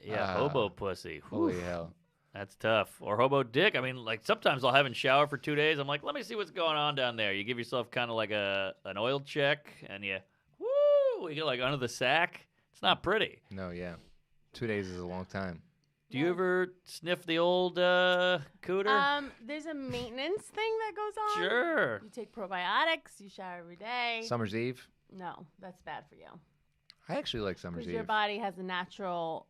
Yeah, Ah. hobo pussy. Holy Whew. hell. That's tough. Or hobo dick. I mean, like sometimes I'll have in shower for 2 days. I'm like, let me see what's going on down there. You give yourself kind of like an oil check, and you get like under the sack. It's not pretty. No, yeah. 2 days is a long time. Do you ever sniff the old cooter? There's a maintenance thing that goes on. Sure. You take probiotics. You shower every day. Summer's Eve. No, that's bad for you I actually like Summer's because your Eve. body has a natural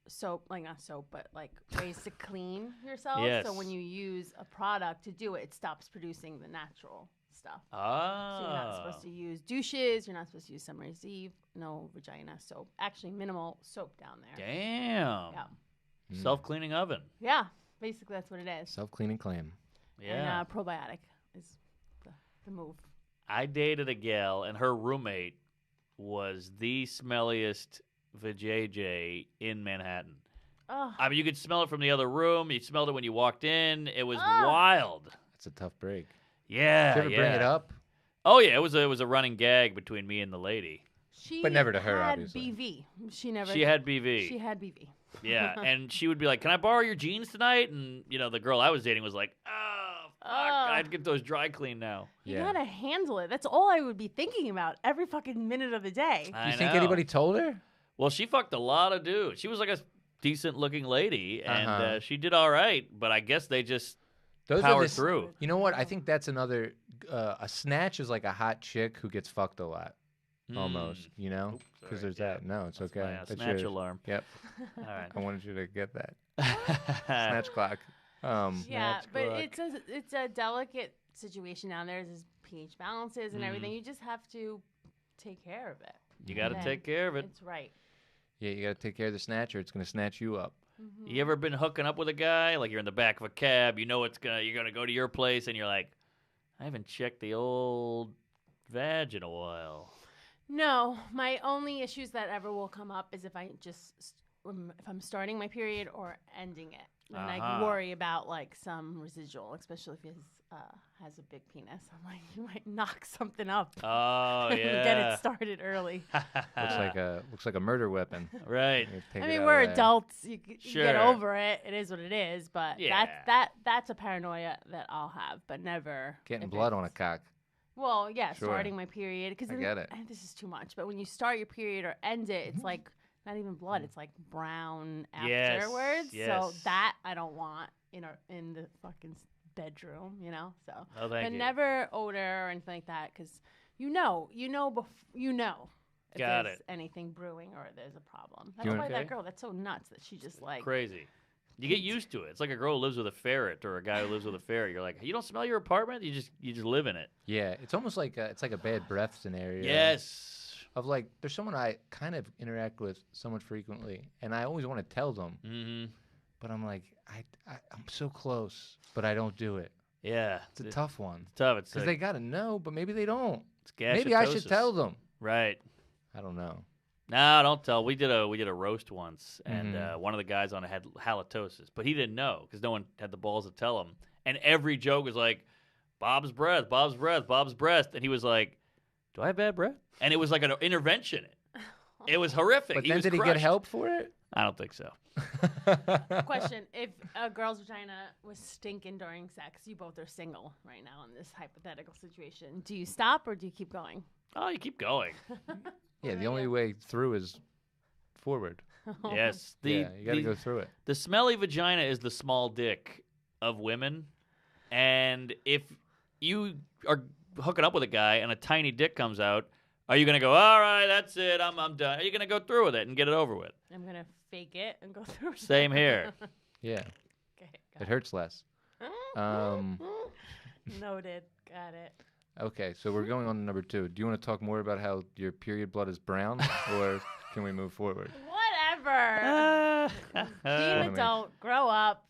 soap, like not soap, but like ways to clean yourself. Yes. So when you use a product to do it, it stops producing the natural stuff. Ah. So you're not supposed to use douches. You're not supposed to use Summer's Eve. No vagina soap. Actually, minimal soap down there. Damn. Yeah. Self-cleaning oven. Yeah. Basically, that's what it is. Self-cleaning clam. Yeah. And probiotic is the move. I dated a gal, and her roommate was the smelliest VaJayJay in Manhattan. Oh, I mean, you could smell it from the other room. You smelled it when you walked in. It was wild. That's a tough break. Yeah. Did you ever bring it up? Oh yeah, it was a running gag between me and the lady. she But never to her, had obviously. BV. She never. She had BV. She had BV. Yeah, and she would be like, "Can I borrow your jeans tonight?" And the girl I was dating was like, "Oh, fuck, I'd get those dry clean now." You gotta handle it. That's all I would be thinking about every fucking minute of the day. I You think know. anybody told her? Well, she fucked a lot of dudes. She was like a decent-looking lady, and Uh-huh. she did all right. But I guess they just Those powered are the, through. You know what? I think that's another. A snatch is like a hot chick who gets fucked a lot, almost. You know, Oops, because sorry. there's that. No, it's That's okay. my, That's snatch yours. alarm. Yep. All right. I wanted you to get that snatch clock. Yeah, Snatch but clock. it's a delicate situation down there. There's pH balances and everything. You just have to take care of it. You got to Then take care of it. It's right. Yeah, you got to take care of the snatcher. It's gonna snatch you up. You ever been hooking up with a guy? Like you're in the back of a cab, you're gonna go to your place, and you're like, I haven't checked the old vag in a while. No, my only issues that ever will come up is if if I'm starting my period or ending it, and I worry about like some residual, especially if he has a big penis. I'm like, you might knock something up. Oh and yeah. Get it started early. Looks like a murder weapon. Right. You take I it mean, out we're of that. adults. You get Sure. over it. It is what it is. But Yeah. that's a paranoia that I'll have, but never Getting if blood on a it's- cock. Well, yeah, Sure. starting my period because I get it. This is too much. But when you start your period or end it, it's like not even blood. It's like brown Yes, afterwards. So yes. that I don't want in the fucking bedroom. So. Oh, thank But you. never odor or anything like that because you know if Got there's it. anything brewing or there's a problem. That's You why okay? that girl. That's so nuts that she just like. Crazy. You get used to it. It's like a girl who lives with a ferret or a guy who lives with a ferret. You're like, you don't smell your apartment. You just live in it. Yeah, it's almost like it's like a bad breath scenario. Yes. Of like, there's someone I kind of interact with somewhat frequently, and I always want to tell them, Mm-hmm. but I'm like, I'm so close, but I don't do it. Yeah. It's a tough one tough. It's because like, they gotta know, but maybe they don't. it's Maybe I should gashatosis. tell them. Right. I don't know. No, don't tell. We did a roast once, and Mhm. one of the guys on it had halitosis, but he didn't know because no one had the balls to tell him. And every joke was like, Bob's breath, Bob's breath, Bob's breath, and he was like, do I have bad breath? And it was like an intervention. It was horrific. But he then was did he get crushed. help for it? I don't think so. Question: if a girl's vagina was stinking during sex, you both are single right now in this hypothetical situation. Do you stop or do you keep going? Oh, you keep going. Yeah, the only way through is forward. Yes. Yeah, you got to go through it. The smelly vagina is the small dick of women. And if you are hooking up with a guy and a tiny dick comes out, are you going to go, all right, that's it, I'm done? Are you going to go through with it and get it over with? I'm gonna fake it and go through. Same here. Yeah, Okay, it hurts less. Noted. Got it. Okay, so we're going on to number 2. Do you want to talk more about how your period blood is brown, or can we move forward? Whatever. Be an me. adult. Grow up.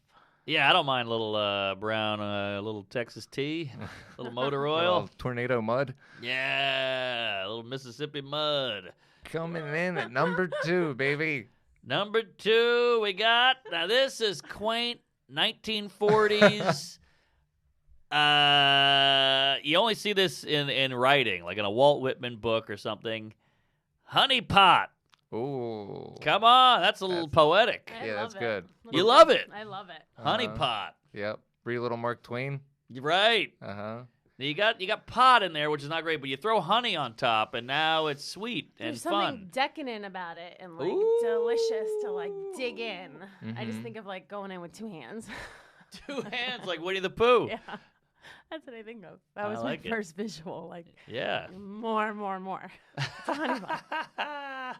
Yeah, I don't mind a little brown, little Texas tea, a little motor oil. Little tornado mud Yeah, a little Mississippi mud. coming in at number 2, baby. Number 2, we got, now this is quaint 1940s. You only see this in writing, like in a Walt Whitman book or something. Honey pot. Ooh. Come on, that's a little poetic. I Yeah, love that's it. good. You love it. I love it. Honey Uh-huh. pot. Yep. Read little Mark Twain. You're right. Uh-huh. You got pot in there, which is not great, but you throw honey on top, and now it's sweet and There's something fun. decadent about it and like Ooh. delicious to like dig in. I just Mhm. think of like going in with 2 hands. 2 hands like Winnie the Pooh. Yeah, that's what I think of. That I was like my it. first visual. Like Yeah. more. It's a honey pot.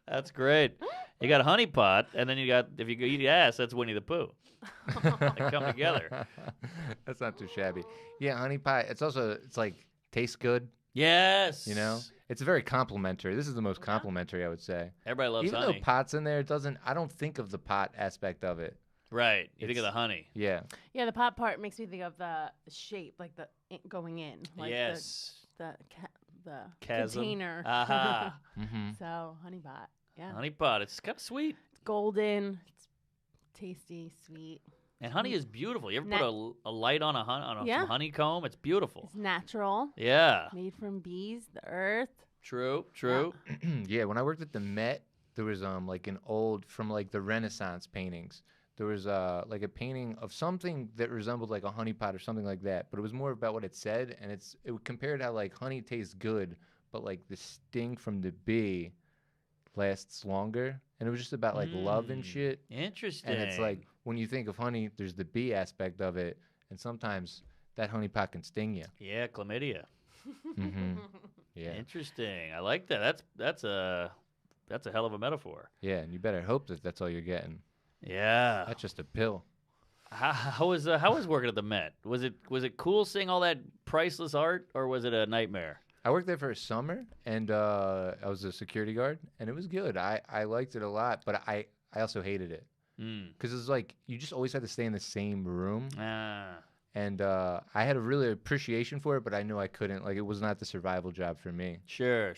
That's great. You got honey pot, and then you got if you go eat ass, that's Winnie the Pooh. They come together. That's not too shabby. Yeah, honey pie. It's like tastes good. Yes. You know, it's very complimentary. This is the most complimentary, I would say. Everybody loves Even honey. though pot's in there, it doesn't. I don't think of the pot aspect of it. Right. You think of the honey. Yeah. Yeah, the pot part makes me think of the shape, like the going in. Like Yes. The Chasm. container. Aha. So honey pot. Yeah. Honey pot. It's kind of sweet. It's golden. It's tasty, sweet. And honey is beautiful. You ever put a light on some honeycomb? It's beautiful. It's natural. Yeah. Made from bees, the earth. True. Yeah, when I worked at the Met, there was like an old from like the Renaissance paintings. There was like a painting of something that resembled like a honey pot or something like that, but it was more about what it said, and it compared how like honey tastes good, but like the sting from the bee lasts longer, and it was just about like love and shit. Interesting. And it's like when you think of honey, there's the bee aspect of it, and sometimes that honey pot can sting you. Yeah, chlamydia. Yeah. Interesting. I like that. That's a hell of a metaphor. Yeah, and you better hope that that's all you're getting. Yeah. That's just a pill. How was working at the Met? Was it cool seeing all that priceless art, or was it a nightmare? I worked there for a summer, and I was a security guard, and it was good. I liked it a lot, but I also hated it because it's like you just always had to stay in the same room. And I had a really appreciation for it, but I knew I couldn't. Like, it was not the survival job for me. Sure.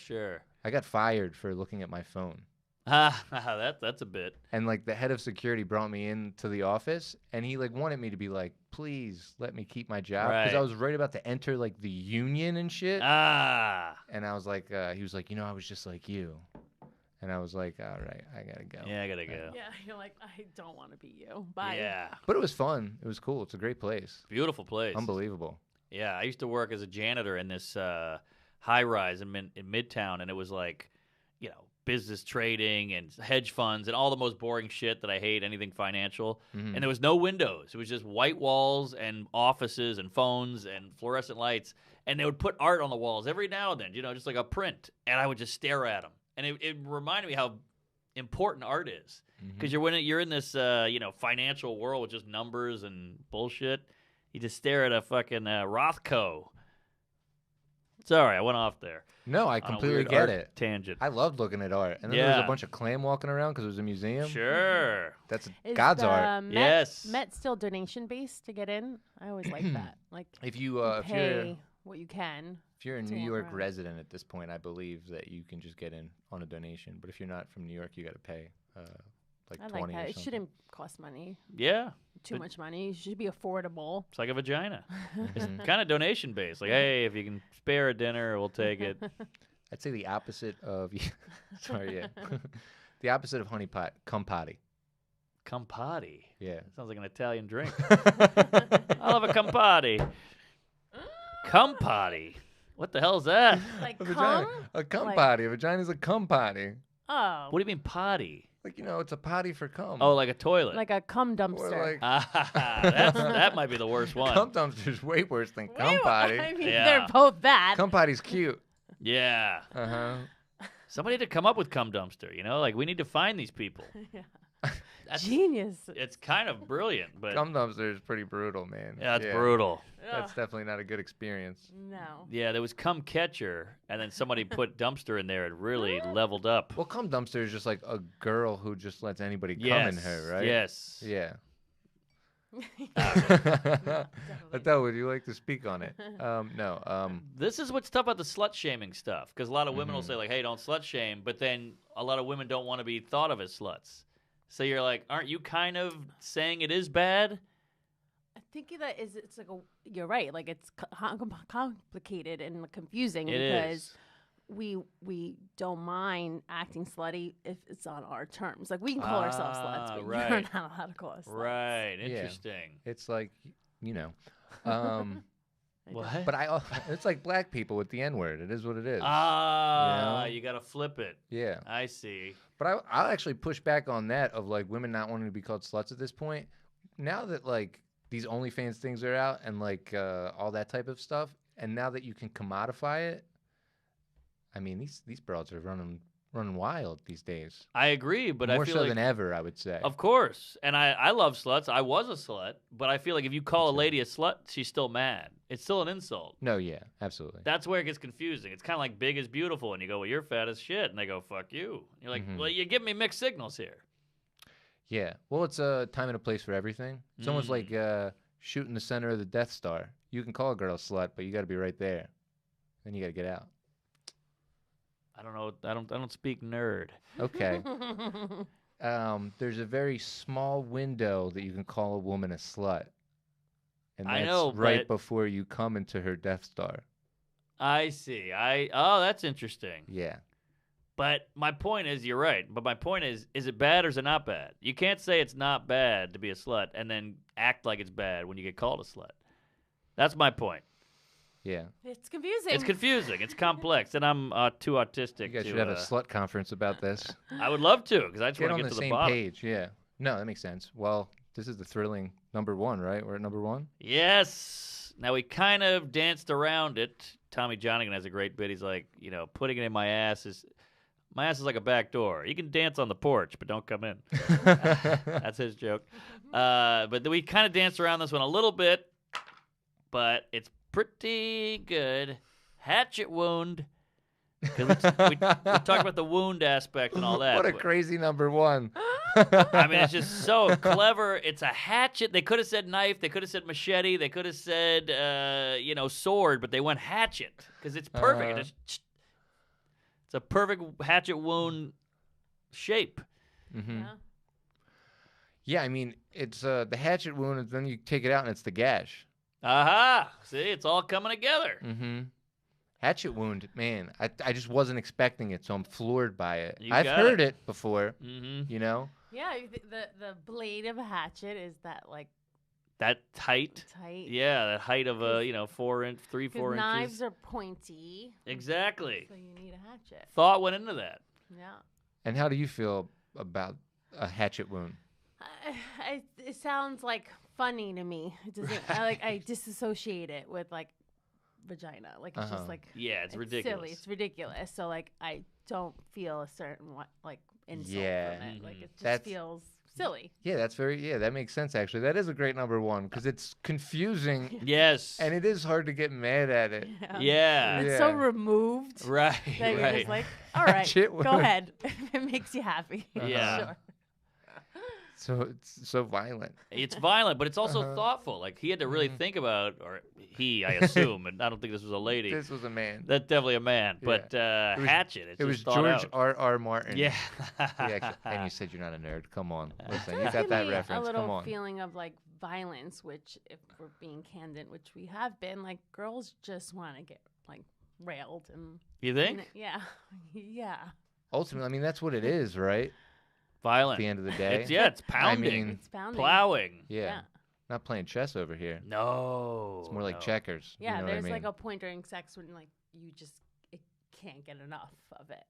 I got fired for looking at my phone. That's a bit. And like the head of security brought me into the office, and he like wanted me to be like, please let me keep my job, because Right. I was right about to enter like the union and shit. And I was like, he was like, I was just like you, and I was like, all right, I gotta go. Yeah, I gotta go. Yeah, you're like, I don't want to be you. Bye. Yeah. But it was fun. It was cool. It's a great place. Beautiful place. Unbelievable. Yeah, I used to work as a janitor in this high rise in Midtown, and it was like, business trading and hedge funds and all the most boring shit that I hate, anything financial. And there was no windows. It was just white walls and offices and phones and fluorescent lights. And they would put art on the walls every now and then, just like a print. And I would just stare at them. And it reminded me how important art is. Because you're in this, financial world with just numbers and bullshit. You just stare at a fucking Rothko. Sorry, I went off there. No, I on a completely weird get art it. Tangent. I loved looking at art. And then there was a bunch of Clam walking around because it was a museum. Sure. That's Is God's the art. Yes. Met still donation based to get in? I always like that. Like, If you you pay what you can. if you're a to New walk York around. resident at this point, I believe that you can just get in on a donation. But if you're not from New York, you got to pay like I 20 like or that. It something. shouldn't cost money. Yeah. Too much money. It should be affordable. It's like a vagina. It's kind of donation based. Like, hey, if you can spare a dinner, we'll take it. I'd say the opposite of sorry, yeah. The opposite of honey pot, cum potty. Campari. Yeah. Sounds like an Italian drink. I'll have a Campari. Campari. What the hell is that? Like A cum? vagina. A cum Like- potty. A vagina's a cum potty. Oh. What do you mean potty? Like, it's a potty for cum. Oh, like a toilet. Like a cum Or dumpster. like That might be the worst one. cum dumpster's way worse than cum Wait, potty. I mean, Yeah. they're both bad. Cum potty's cute. Yeah. Uh-huh. Somebody had to come up with cum dumpster, Like, we need to find these people. Yeah. That's- Genius. It's kind of brilliant, but Cum dumpster is pretty brutal, man. yeah, it's brutal. That's Ugh, definitely not a good experience. no. Yeah, there was cum catcher, and then somebody put dumpster in there. It really leveled up. Well, cum dumpster is just like a girl who just lets anybody come in her, right? Yes. Yeah. Definitely. Adele, would you like to speak on it? No. This is what's tough about the slut shaming stuff, because a lot of women will say like, "Hey, don't slut shame," but then a lot of women don't want to be thought of as sluts. So you're like, aren't you kind of saying it is bad? I think that it's like you're right. Like it's complicated and confusing It because is. we don't mind acting slutty if it's on our terms. Like we can call ourselves sluts, but you're right. not allowed to call us sluts. Right. Yeah. Interesting. It's like, What? but it's like black people with the N-word. It is what it is. You got to flip it. Yeah. I see. But I'll actually push back on that of like women not wanting to be called sluts at this point. Now that like these OnlyFans things are out and like all that type of stuff, and now that you can commodify it, I mean these broads are running running wild these days. I agree, but More I feel so like than ever, I would say. of course, and I love sluts. I was a slut, but I feel like if you call a lady a slut, she's still mad. It's still an insult. No, yeah, absolutely. That's where it gets confusing. It's kind of like big is beautiful, and you go, well, you're fat as shit, and they go, fuck you. You're like, well, you give me mixed signals here. Yeah. Well, it's a time and a place for everything. It's almost like shooting the center of the Death Star. You can call a girl a slut, but you got to be right there. Then you got to get out. I don't know. I don't speak nerd. Okay. There's a very small window that you can call a woman a slut. And that's I know, right but- before you come into her Death Star. I see. Oh, that's interesting. Yeah. But my point is, you're right. But my point is it bad or is it not bad? You can't say it's not bad to be a slut and then act like it's bad when you get called a slut. That's my point. Yeah. It's confusing. It's confusing. It's complex, and I'm too autistic. You guys to, should have a slut conference about this. I would love to, because I just Get want on to the get to the same bottom. page. Yeah. No, that makes sense. Well, this is the thrilling number 1, right? We're at number 1. Yes. Now we kind of danced around it. Tommy Johnigan has a great bit. He's like, putting it in my ass is like a back door. You can dance on the porch, but don't come in. That's his joke. But then we kind of danced around this one a little bit, but it's pretty good. Hatchet wound. 'Cause we talked about the wound aspect and all that. What a but- crazy number 1. I mean, it's just so clever. It's a hatchet. They could have said knife. They could have said machete. They could have said, sword, but they went hatchet because it's perfect. It's a perfect hatchet wound shape. Mm-hmm. Yeah. Yeah, I mean, it's the hatchet wound, and then you take it out, and it's the gash. Aha! See, it's all coming together. Mm-hmm. Hatchet wound, man, I just wasn't expecting it, so I'm floored by it. You I've got heard it before, Mm-hmm. you know? Yeah, the blade of a hatchet is that like That height. tight. Yeah, that height of a 4 inch, 3-4 Because inches. knives are pointy. Exactly. So you need a hatchet. Thought went into that. Yeah. And how do you feel about a hatchet wound? It sounds like funny to me. It doesn't. I disassociate it with like vagina. Like it's just like Yeah, it's ridiculous. silly. It's ridiculous. So like I don't feel a certain insult Yeah. from it. Like it just That's- feels silly. Yeah, that makes sense, actually. That is a great number 1, because it's confusing, Yes. and it is hard to get mad at it. Yeah. It's so Yeah. removed Right. that you're Right. just like, all right, Hatchet go wound. ahead. If it makes you happy. Yeah. Sure. So it's so violent. It's violent, but it's also thoughtful. Like he had to really Mhm. think about, or he, I assume, and I don't think this was a lady. This was a man. That's definitely a man. Yeah. But was- hatchet. It's It was just thought George out. R.R. Martin. Yeah. And you said you're not a nerd. Come on. Listen, you Does got give that me reference. A little Come on. feeling of like violence, which, if we're being candid, which we have been, like girls just want to get like railed and You think? yeah, yeah. Ultimately, I mean, that's what it is, right? At Violent. the end of the day. It's pounding. mean, It's pounding. plowing. Yeah. Yeah. Not playing chess over here. No. It's more like no. checkers. Yeah, you know there's what I mean? like a point during sex when like you just can't get enough of it.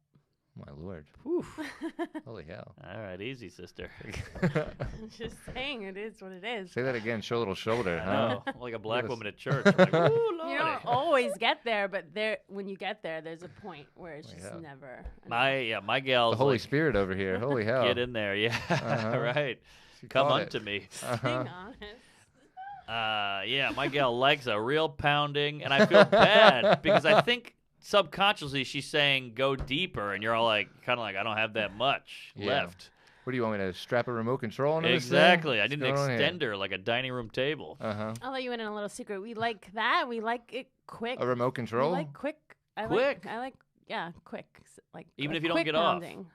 My lord. Whew. Holy hell. All right, easy, sister. Just saying, it is what it is. Say that again. Show a little shoulder, I huh? know. Like a black Yes. woman at church. I'm like, Ooh, You Lordy. don't always get there, but when you get there, there's a point where it's just Yeah. never. My gal's The Holy like, Spirit over here. Holy hell. get in there. Yeah, Uh-huh. right. She Come caught unto it. me. Uh-huh. Being honest. Yeah, my gal likes a real pounding, and I feel bad because I think subconsciously she's saying go deeper, and you're all like, kind of like, I don't have that much Yeah. left. What do you want me to strap a remote control into this thing? Exactly. I What's need an going on here? extender, like a dining room table. Uh-huh. I'll let you in on a little secret. We like that. We like it quick. A remote We control? like quick. Quick? I like quick. Like Even like if you don't quick get off? pounding.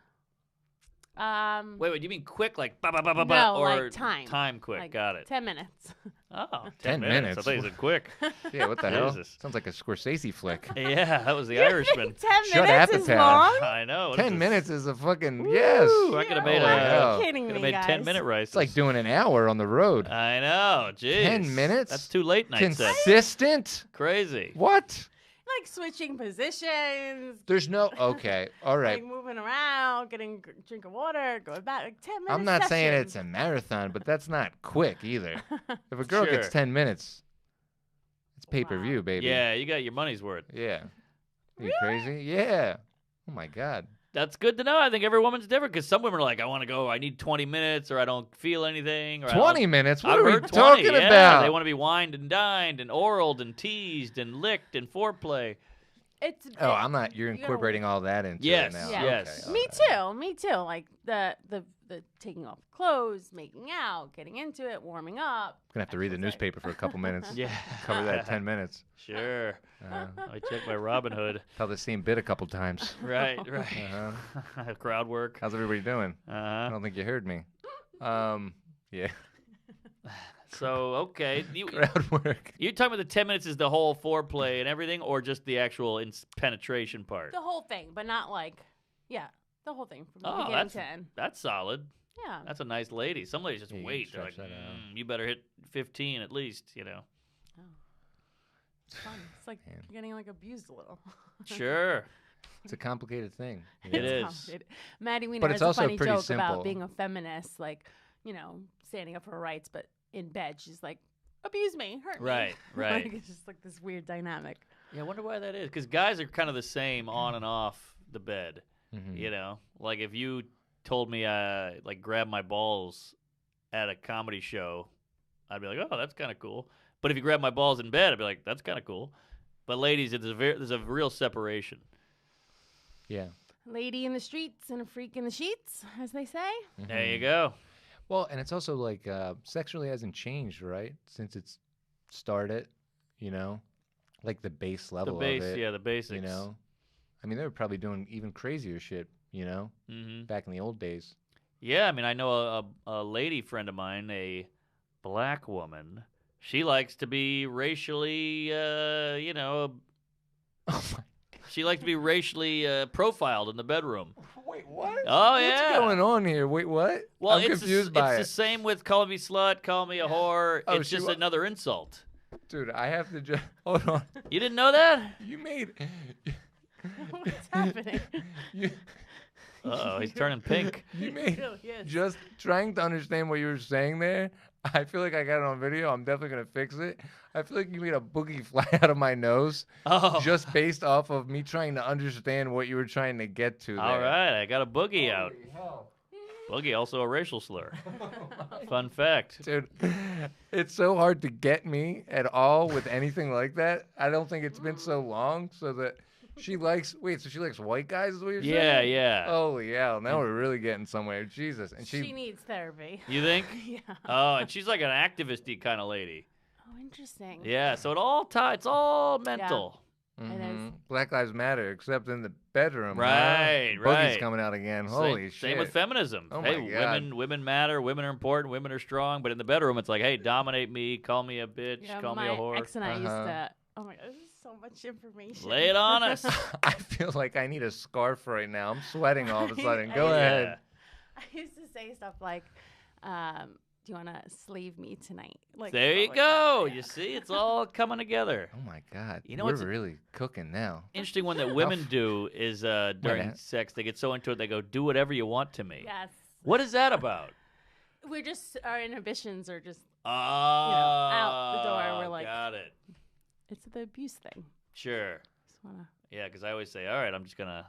Wait, you mean quick, like ba ba ba ba ba, No, or like time. Time quick? Like Got it. 10 minutes. Oh, 10 I minutes. thought you said quick. Yeah, what the hell? Jesus. Sounds like a Scorsese flick. Yeah, that was the You Irishman. think 10 Shut minutes is Apatow. long? I know. what is 10 this? minutes is a fucking yes. Ooh, I could have made Holy a. hell. You're kidding Could have me, made guys. 10-minute rice. It's like doing an hour on the road. I know. Jeez. 10 minutes? That's too late night sets. Consistent? Crazy. What? Like switching positions. There's no. Okay. All right. Like moving around, getting a drink of water, going back. Like 10 minutes. I'm not saying session. it's a marathon, but that's not quick either. If a girl gets Sure. 10 minutes, it's pay-per-view, baby. Yeah, you got your money's worth. Yeah. Are you crazy? Yeah. Oh my God. That's good to know. I think every woman's different because some women are like, I want to go, I need 20 minutes, or I don't feel anything. Or 20 minutes? What I've are we heard 20, talking yeah. about? They want to be wined and dined and oraled and teased and licked and foreplay. I'm not. You're incorporating all that into Yes, it now. yeah. yes. Okay, Me okay. too. Me too. Like the taking off clothes, making out, getting into it, warming up. Gonna have to read the Actual sex. newspaper for a couple minutes. Yeah. Cover that 10 minutes. Sure. I check my Robin Hood. Tell the same bit a couple times. Right. Uh-huh. Crowd work. How's everybody doing? I Uh-huh. don't think you heard me. Yeah. So, okay. Crowd work. You're talking about the 10 minutes is the whole foreplay and everything, or just the actual penetration part? The whole thing, but not like, the whole thing from the Oh, beginning to end. that's solid. Yeah. That's a nice lady. Some ladies just Yeah, you wait. can They're like, stretch that out. you better hit 15 at least, It's fun. It's like Man. you're getting like abused a little. Sure. It's a complicated thing. you It know? is. Complicated. Maddie Wiener But has it's a also funny pretty joke simple. about being a feminist, like, standing up for her rights, but in bed she's like, abuse me, hurt me. Right, right. Like, it's just like this weird dynamic. Yeah, I wonder why that is. Because guys are kind of the same on and off the bed. Mhm. Like if you told me, like, grab my balls at a comedy show, I'd be like, oh, that's kind of cool. But if you grab my balls in bed, I'd be like, that's kind of cool. But ladies, there's a real separation. Yeah. Lady in the streets and a freak in the sheets, as they say. There you Mhm. go. Well, and it's also like sex really hasn't changed, right? Since it's started, like the base level The base, of it. yeah, the basics. I mean, they were probably doing even crazier shit, Mm-hmm. back in the old days. Yeah, I mean, I know a lady friend of mine, a black woman. She likes to be racially, Oh my. she likes to be racially profiled in the bedroom. Wait, what? Oh, What's yeah. going on here? Wait, what? Well, I'm confused by it's it. the same with call me slut, call me a whore. Oh, It's she just wa- another insult. Dude, I have to just hold on. You didn't know that? You made. What's happening? You, Uh-oh, he's turning pink. you made Really is. just trying to understand what you were saying there. I feel like I got it on video. I'm definitely gonna fix it. I feel like you made a boogie fly out of my nose Oh, just based off of me trying to understand what you were trying to get to. There. all right. I got a boogie out. Holy hell. Boogie, also a racial slur. Fun fact. Dude, it's so hard to get me at all with anything like that. I don't think it's been so long so that she likes. Wait, so she likes white guys? Is what you're Yeah, saying? yeah. Holy hell! Now we're really getting somewhere. Jesus, and She she. needs therapy. You think? Yeah. Oh, and she's like an activist-y kind of lady. Oh, interesting. Yeah, so it's all mental. Mhm. Black Lives Matter, except in the bedroom. Right, huh? right. Boogie's coming out again. Holy shit! Same with feminism. Oh hey, my God. women matter. Women are important. Women are strong. But in the bedroom, it's like, hey, dominate me. Call me a bitch. Yeah, call me my a whore. ex and I used Uh-huh. to. Oh my god, this is so much information. Lay it on us. I feel like I need a scarf right now. I'm sweating all of a sudden. I Go used to- ahead. I used to say stuff like, "Do you want to slave me tonight?" Like There stuff you like go. that. You see, it's all coming together. Oh my God! You know we're what's- really cooking now. Interesting one that women do is during Yeah. sex, they get so into it, they go, do whatever you want to me. Yes. What is that about? We're just our inhibitions are just Oh, out the door. We're like- got it. it's the abuse thing. Sure. Just wanna. Yeah, because I always say, all right, I'm just going to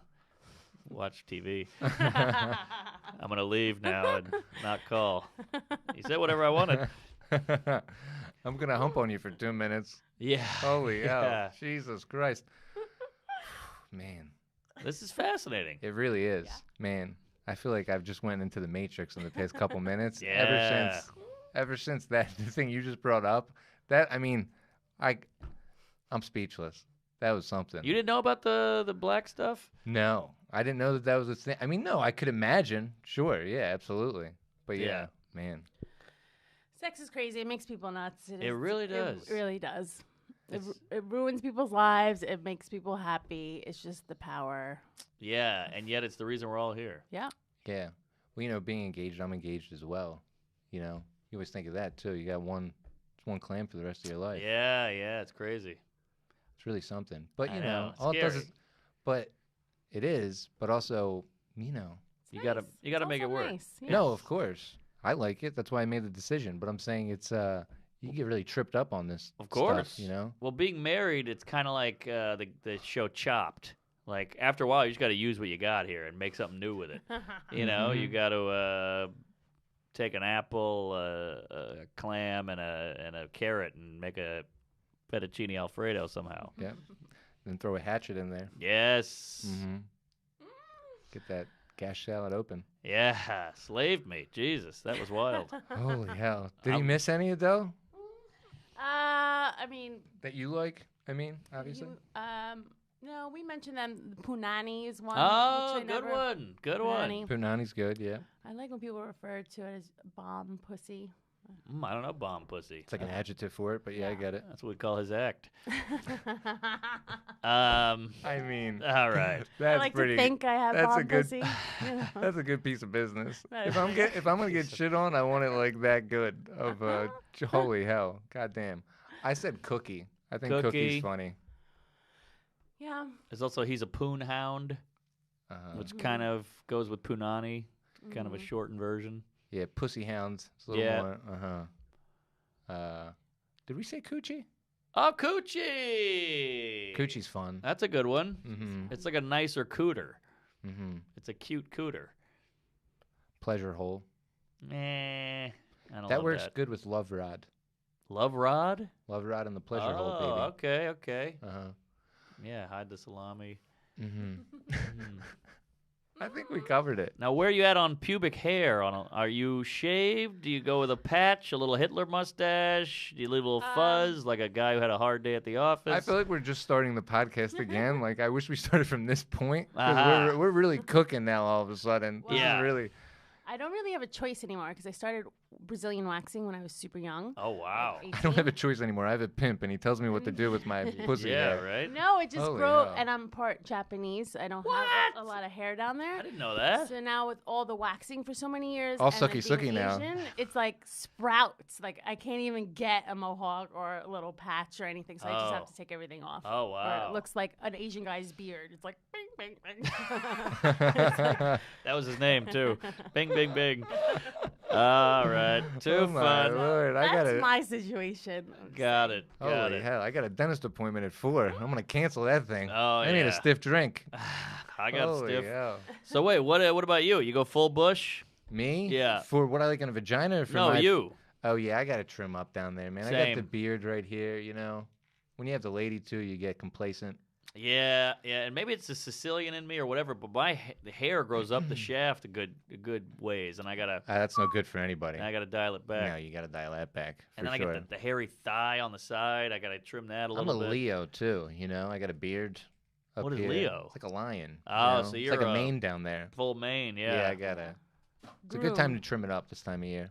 watch TV. I'm going to leave now and not call. You said whatever I wanted. I'm gonna hump on you for 2 minutes. Yeah. Holy hell! Yeah. Jesus Christ! Man, This is fascinating. it really is. Yeah. Man, I feel like I've just went into the Matrix in the past couple minutes. Yeah. Ever since that thing you just brought up, I'm speechless. That was something. You didn't know about the black stuff? No, I didn't know that was a thing. I mean, no, I could imagine. Sure, yeah, absolutely. But yeah, Yeah. man. Sex is crazy. It makes people nuts. It really does. It really does. It's- It ruins people's lives. It makes people happy. It's just the power. Yeah, and yet it's the reason we're all here. Yeah. Yeah. Well, being engaged, I'm engaged as well. You always think of that too. You got one clam for the rest of your life. Yeah, it's crazy. It's really something. But I you know, all it does scary. is, but it is. But also, It's You gotta- nice. you gotta It's make it also work. nice. Yeah. no, of course, I like it. That's why I made the decision. But I'm saying it's you get really tripped up on this. Of course. stuff, Well, being married, it's kind of like the show Chopped. Like after a while, you just got to use what you got here and make something new with it. You know, you got to take an apple, a clam, and a carrot and make a fettuccine alfredo somehow. Yeah. Then throw a hatchet in there. Yes. Get that gash salad open. Yeah, slave meat. Jesus, that was wild. Holy hell! Did he miss any, Adele? I mean, That you like? I mean, obviously. no, we mentioned them. The punani is one. Oh, which I good never- one. Good one. Punani. Punani's good, yeah. I like when people refer to it as bomb pussy. I don't know, bomb pussy. It's like an adjective for it, but yeah, I get it. That's what we call his act. I mean, All right. that's I like pretty. to think I have that's a bomb good- pussy. That's a good piece of business. That If is I'm gonna get shit on, I want it like that good. Holy hell, goddamn! I said cookie. I think Cookie. cookie's funny. Yeah. There's also he's a poon hound, which kind of goes with punani, kind of a shortened version. Yeah, pussy hounds. It's a little Yeah. more. Did we say coochie? Oh, coochie. Coochie's fun. That's a good one. Mm-hmm. It's like a nicer cooter. Mm-hmm. It's a cute cooter. Pleasure hole. I don't That love works that. good with love rod. Love rod? Love rod and the pleasure hole, Oh, baby. okay, okay. Uh-huh. Yeah, hide the salami. Mm-hmm. I think we covered it. Now, where are you at on pubic hair? Are you shaved? Do you go with a patch, a little Hitler mustache? Do you leave a little fuzz, like a guy who had a hard day at the office? I feel like we're just starting the podcast again. Like, I wish we started from this point. 'Cause Uh-huh. we're really cooking now all of a sudden. This is Yeah. really. I don't really have a choice anymore because I started Brazilian waxing when I was super young. Oh, wow. like I don't have 18. a choice anymore. I have a pimp, and he tells me what to do with my pussy Yeah, hair. right? No, it just Holy grew, hell. and I'm part Japanese. I don't What? have a lot of hair down there. I didn't know that. So now with all the waxing for so many years, All and then sucky being sucky now. Asian, it's like sprouts. Like I can't even get a mohawk or a little patch or anything. So I just have Oh. to take everything off. Oh, Or wow. it looks like an Asian guy's beard. It's like bing bing bing. That was his name, too. Bing, bing, bing. All right. Too Oh my fun. Lord, I That's gotta. my situation. Got it. Got Holy it. hell! I got a dentist appointment at 4. I'm gonna cancel that thing. Oh, I need yeah. a stiff drink. I got Holy stiff. hell. So wait, what about you? You go full bush? Me? Yeah. For what I like in a vagina or for No, my... you. Oh, yeah, I got to trim up down there, man. I got the Same. beard right here, you know. When you have the lady, too, you get complacent. Yeah, and maybe it's the Sicilian in me or whatever, but the hair grows up the shaft a good ways, and I gotta That's no good for anybody. dial it back. No, you got to dial that back, and for then sure. I get the hairy thigh on the side. I gotta trim that a I'm little a bit. Leo, too, you know. I got a beard up What is here. Leo? It's like a lion. Oh, you know? so It's you're like a a- mane down there. Full mane, Yeah, yeah. I got to. It's a good time to Groom. trim it up this time of year.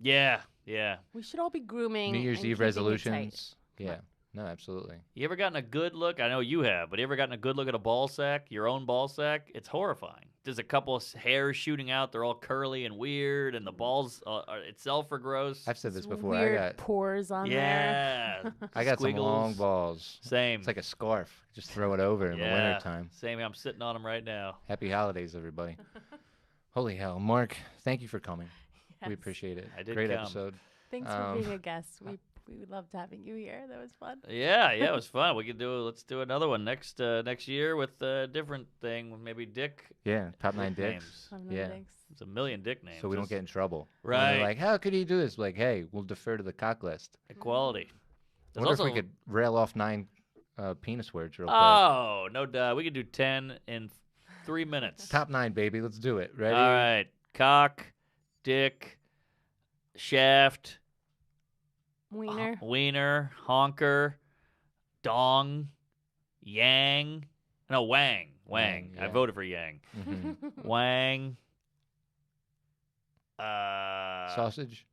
Yeah. We should all be grooming. New Year's and Eve keeping it tight. resolutions. Yeah. No, absolutely. You ever gotten a good look? I know you have, but you ever gotten a good look at a ball sack, your own ball sack? It's horrifying. There's a couple of hairs shooting out. They're all curly and weird, and the balls itself are gross. I've said this Some before. Weird pores on there. Yeah. I got some Squiggles. long balls. Same. It's like a scarf. Just throw it over in the Yeah. wintertime. Same. I'm sitting on them right now. Happy holidays, everybody. Holy hell. Mark, thank you for coming. We Yes. appreciate it. I did Great come. episode. Thanks for being a guest. We loved having you here. That was fun. Yeah, it was fun. We could let's do another one next year with a different thing, with maybe Dick Yeah, top 9 dicks. names. Fun Yeah. thanks. It's a million Dick names. So we don't It's get in trouble. When Right. they're like, how could you do this? Like, hey, we'll defer to the cock list. equality. I There's wonder also if we could rail off 9 penis words real quick. Oh, no doubt. We could do 10 in 3 minutes. Top 9, baby. Let's do it. Ready? All right. Cock, dick, shaft, Wiener. wiener, honker, dong, yang. No, wang. Wang. Wang, I yeah. voted for yang. Mhm. Wang. Sausage.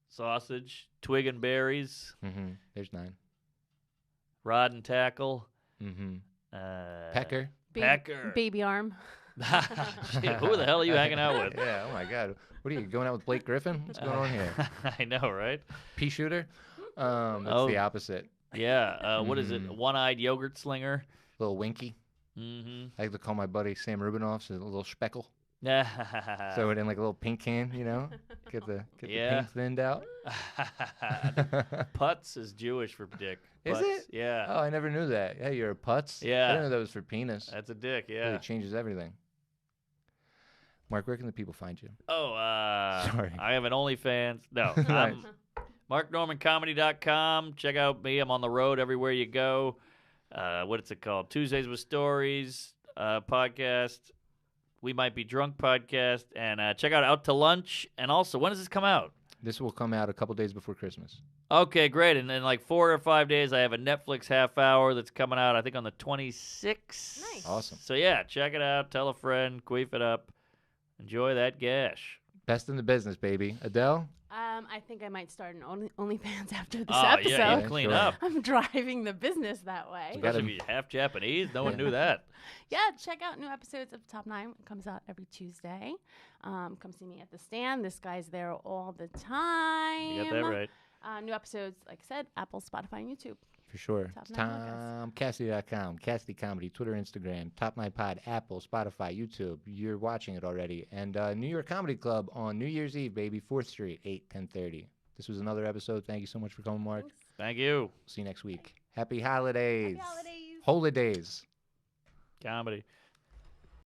Sausage. Twig and berries. Mm-hmm. There's 9. Rod and tackle. Mm-hmm. Uh, Pecker. Pecker. Baby arm. Shit, who the hell are you hanging out with? Yeah, oh my God. What are you, going out with Blake Griffin? What's going on here? I know, right? Pea shooter? That's Oh. the opposite. Yeah. What is it? Mhm. One-eyed yogurt slinger. Little winky. Mm-hmm. I like to call my buddy Sam Rubinoff a little speckle. Throw it in like a little pink can, you know? Get the Yeah. pink thinned out. Putz is Jewish for dick. Is Putz. it? Yeah. Oh, I never knew that. Yeah, you're a putz? Yeah. I didn't know that was for penis. That's a dick, Really yeah. changes everything. Mark, where can the people find you? Oh, Sorry. I have an OnlyFans. No. MarkNormanComedy.com. Check out me. I'm on the road everywhere you go. What's it called? Tuesdays with Stories podcast. We Might Be Drunk podcast. And check out to Lunch. And also, when does this come out? This will come out a couple days before Christmas. Okay, great. And in like 4 or 5 days, I have a Netflix half hour that's coming out, I think, on the 26th. Nice. Awesome. So, yeah, check it out. Tell a friend. Queef it up. Enjoy that gash. Best in the business, baby. Adele? I think I might start an OnlyFans after this Oh, episode. yeah, you Yeah, clean sure. up. I'm driving the business that way. You gotta- Especially if you're half Japanese. No one knew that. Yeah, check out new episodes of Top 9. It comes out every Tuesday. Come see me at the stand. This guy's there all the time. You got that right. New episodes, like I said, Apple, Spotify, and YouTube. For sure. Top It's Nine Podcast. TomCassidy.com, Cassidy Comedy, Twitter, Instagram, Top 9 Pod, Apple, Spotify, YouTube. You're watching it already. And New York Comedy Club on New Year's Eve, baby, 4th Street, 8-10:30. This was another episode. Thank you so much for coming, Mark. Thanks. Thank you. See you next week. Happy holidays. Happy holidays. Holeadays. Comedy.